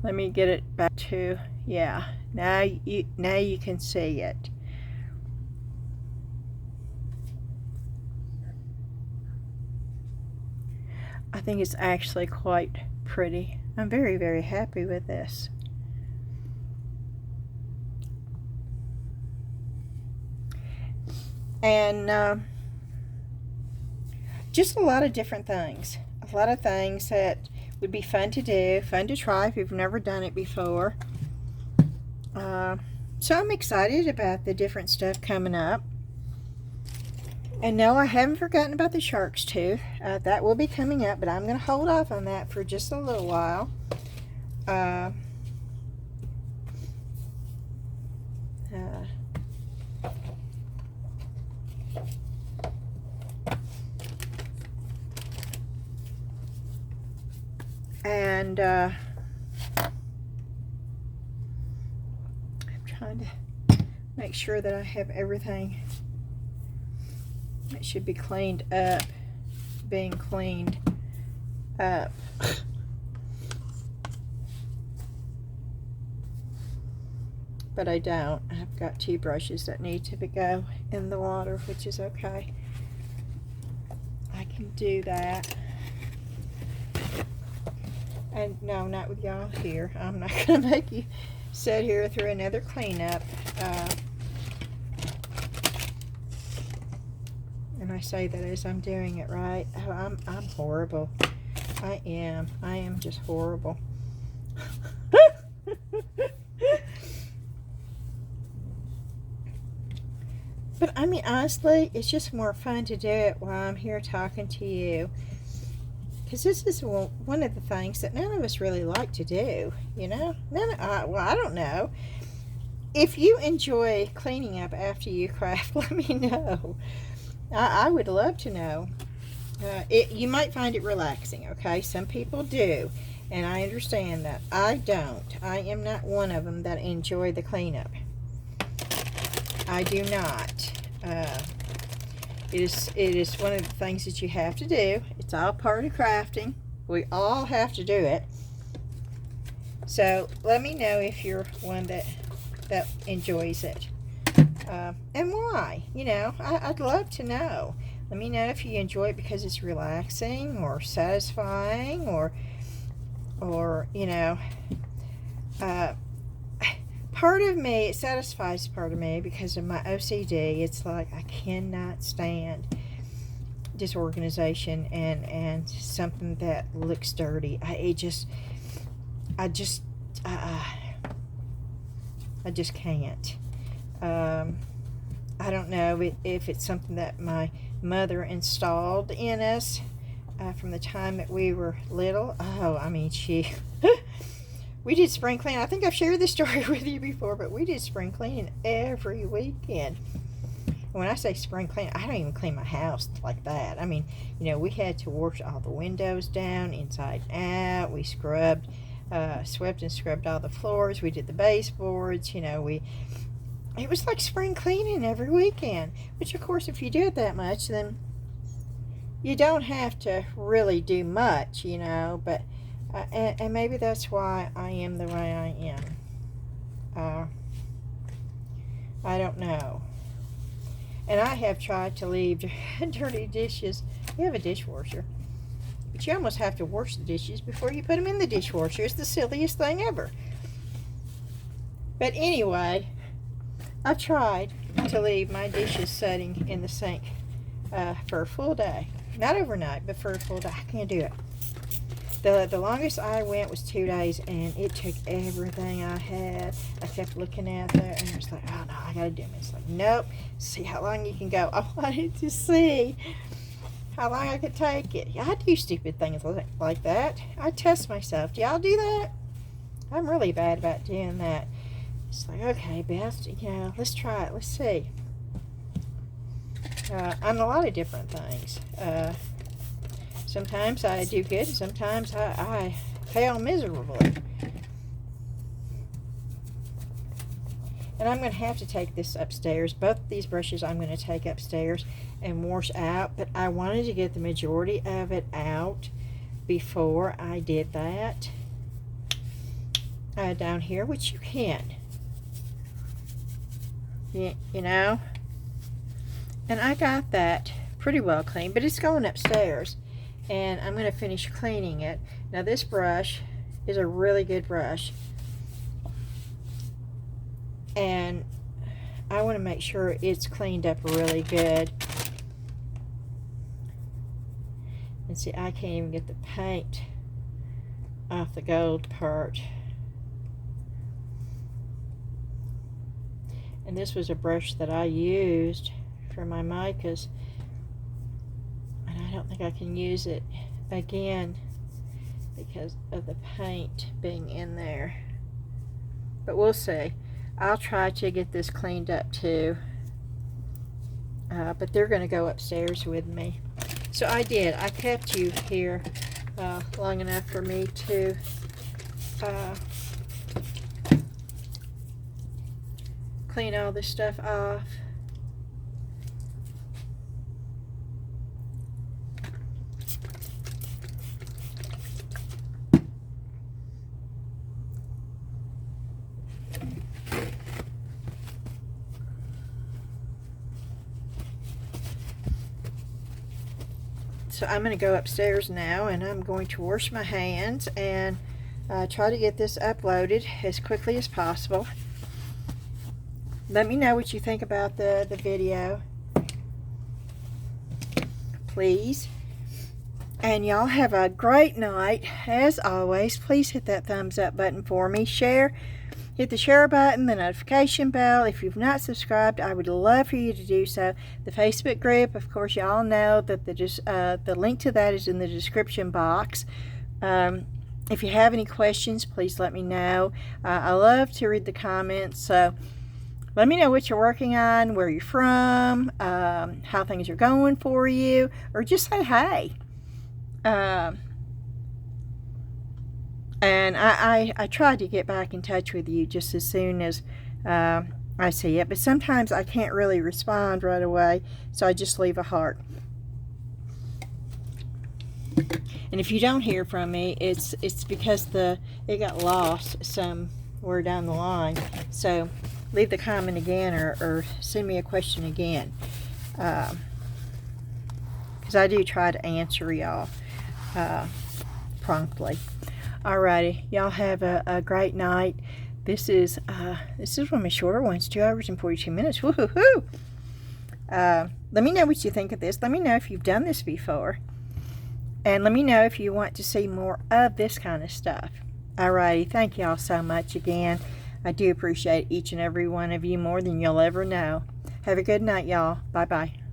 Speaker 1: Let me get it back to, yeah, now you can see it. I think it's actually quite pretty. I'm very, very happy with this. And just a lot of different things. A lot of things that would be fun to do, fun to try if you've never done it before. So I'm excited about the different stuff coming up. And no, I haven't forgotten about the shark's tooth. That will be coming up, but I'm going to hold off on that for just a little while. And I'm trying to make sure that I have everything that should be cleaned up being cleaned up. But I don't. I've got 2 brushes that need to go in the water, which is okay. I can do that. And no, not with y'all here. I'm not going to make you sit here through another cleanup. And I say that as I'm doing it, right? Oh, I'm horrible. I am just horrible. But I mean, honestly, it's just more fun to do it while I'm here talking to you. Because this is one of the things that none of us really like to do, you know? Well, I don't know. If you enjoy cleaning up after you craft, let me know. I would love to know. You might find it relaxing, okay? Some people do, and I understand that. I don't. I am not one of them that enjoy the cleanup. I do not. It is one of the things that you have to do. It's all part of crafting. We all have to do it. So let me know if you're one that enjoys it. And why? You know, I'd love to know. Let me know if you enjoy it because it's relaxing or satisfying or you know, part of me, it satisfies part of me because of my OCD. It's like I cannot stand disorganization and something that looks dirty. I just can't. I don't know if it's something that my mother installed in us from the time that we were little. Oh, I mean, we did spring cleaning. I think I've shared this story with you before, but we did spring cleaning every weekend. When I say spring cleaning, I don't even clean my house like that. I mean, you know, we had to wash all the windows down, inside out. We swept and scrubbed all the floors. We did the baseboards. You know, it was like spring cleaning every weekend. Which, of course, if you do it that much, then you don't have to really do much, you know. But and maybe that's why I am the way I am. I don't know. And I have tried to leave dirty dishes. You have a dishwasher, but you almost have to wash the dishes before you put them in the dishwasher. It's the silliest thing ever. But anyway, I've tried to leave my dishes sitting in the sink for a full day. Not overnight, but for a full day. I can't do it. The longest I went was 2 days, and it took everything I had. I kept looking at that, and I was like, oh, no, I got to do it. It's like, nope. See how long you can go. I wanted to see how long I could take it. I do stupid things like that. I test myself. Do y'all do that? I'm really bad about doing that. It's like, okay, Beth, you know, let's try it. Let's see. On a lot of different things. Sometimes I do good, sometimes I fail miserably. And I'm going to have to take this upstairs. Both of these brushes I'm going to take upstairs and wash out. But I wanted to get the majority of it out before I did that. Down here, which you can. You know. And I got that pretty well clean. But it's going upstairs. And I'm going to finish cleaning it. Now this brush is a really good brush. And I want to make sure it's cleaned up really good. And see, I can't even get the paint off the gold part. And this was a brush that I used for my micas. And I don't think I can use it again because of the paint being in there. But we'll see. I'll try to get this cleaned up too. But they're going to go upstairs with me. So I did. I kept you here long enough for me to clean all this stuff off. So I'm going to go upstairs now and I'm going to wash my hands and try to get this uploaded as quickly as possible. Let me know what you think about the video, please. And y'all have a great night. As always, please hit that thumbs up button for me. Share. Hit the share button, the notification bell. If you've not subscribed, I would love for you to do so. The Facebook group, of course, y'all know that the link to that is in the description box. If you have any questions, please let me know. I love to read the comments, so let me know what you're working on, where you're from, how things are going for you, or just say hey. And I try to get back in touch with you just as soon as I see it. But sometimes I can't really respond right away, so I just leave a heart. And if you don't hear from me, it's because it got lost somewhere down the line. So leave the comment again or send me a question again. Because I do try to answer y'all promptly. Alrighty, y'all have a great night. This is one of my shorter ones, 2 hours and 42 minutes. Woohoo! Let me know what you think of this. Let me know if you've done this before. And let me know if you want to see more of this kind of stuff. Alrighty, thank y'all so much again. I do appreciate each and every one of you more than you'll ever know. Have a good night, y'all. Bye-bye.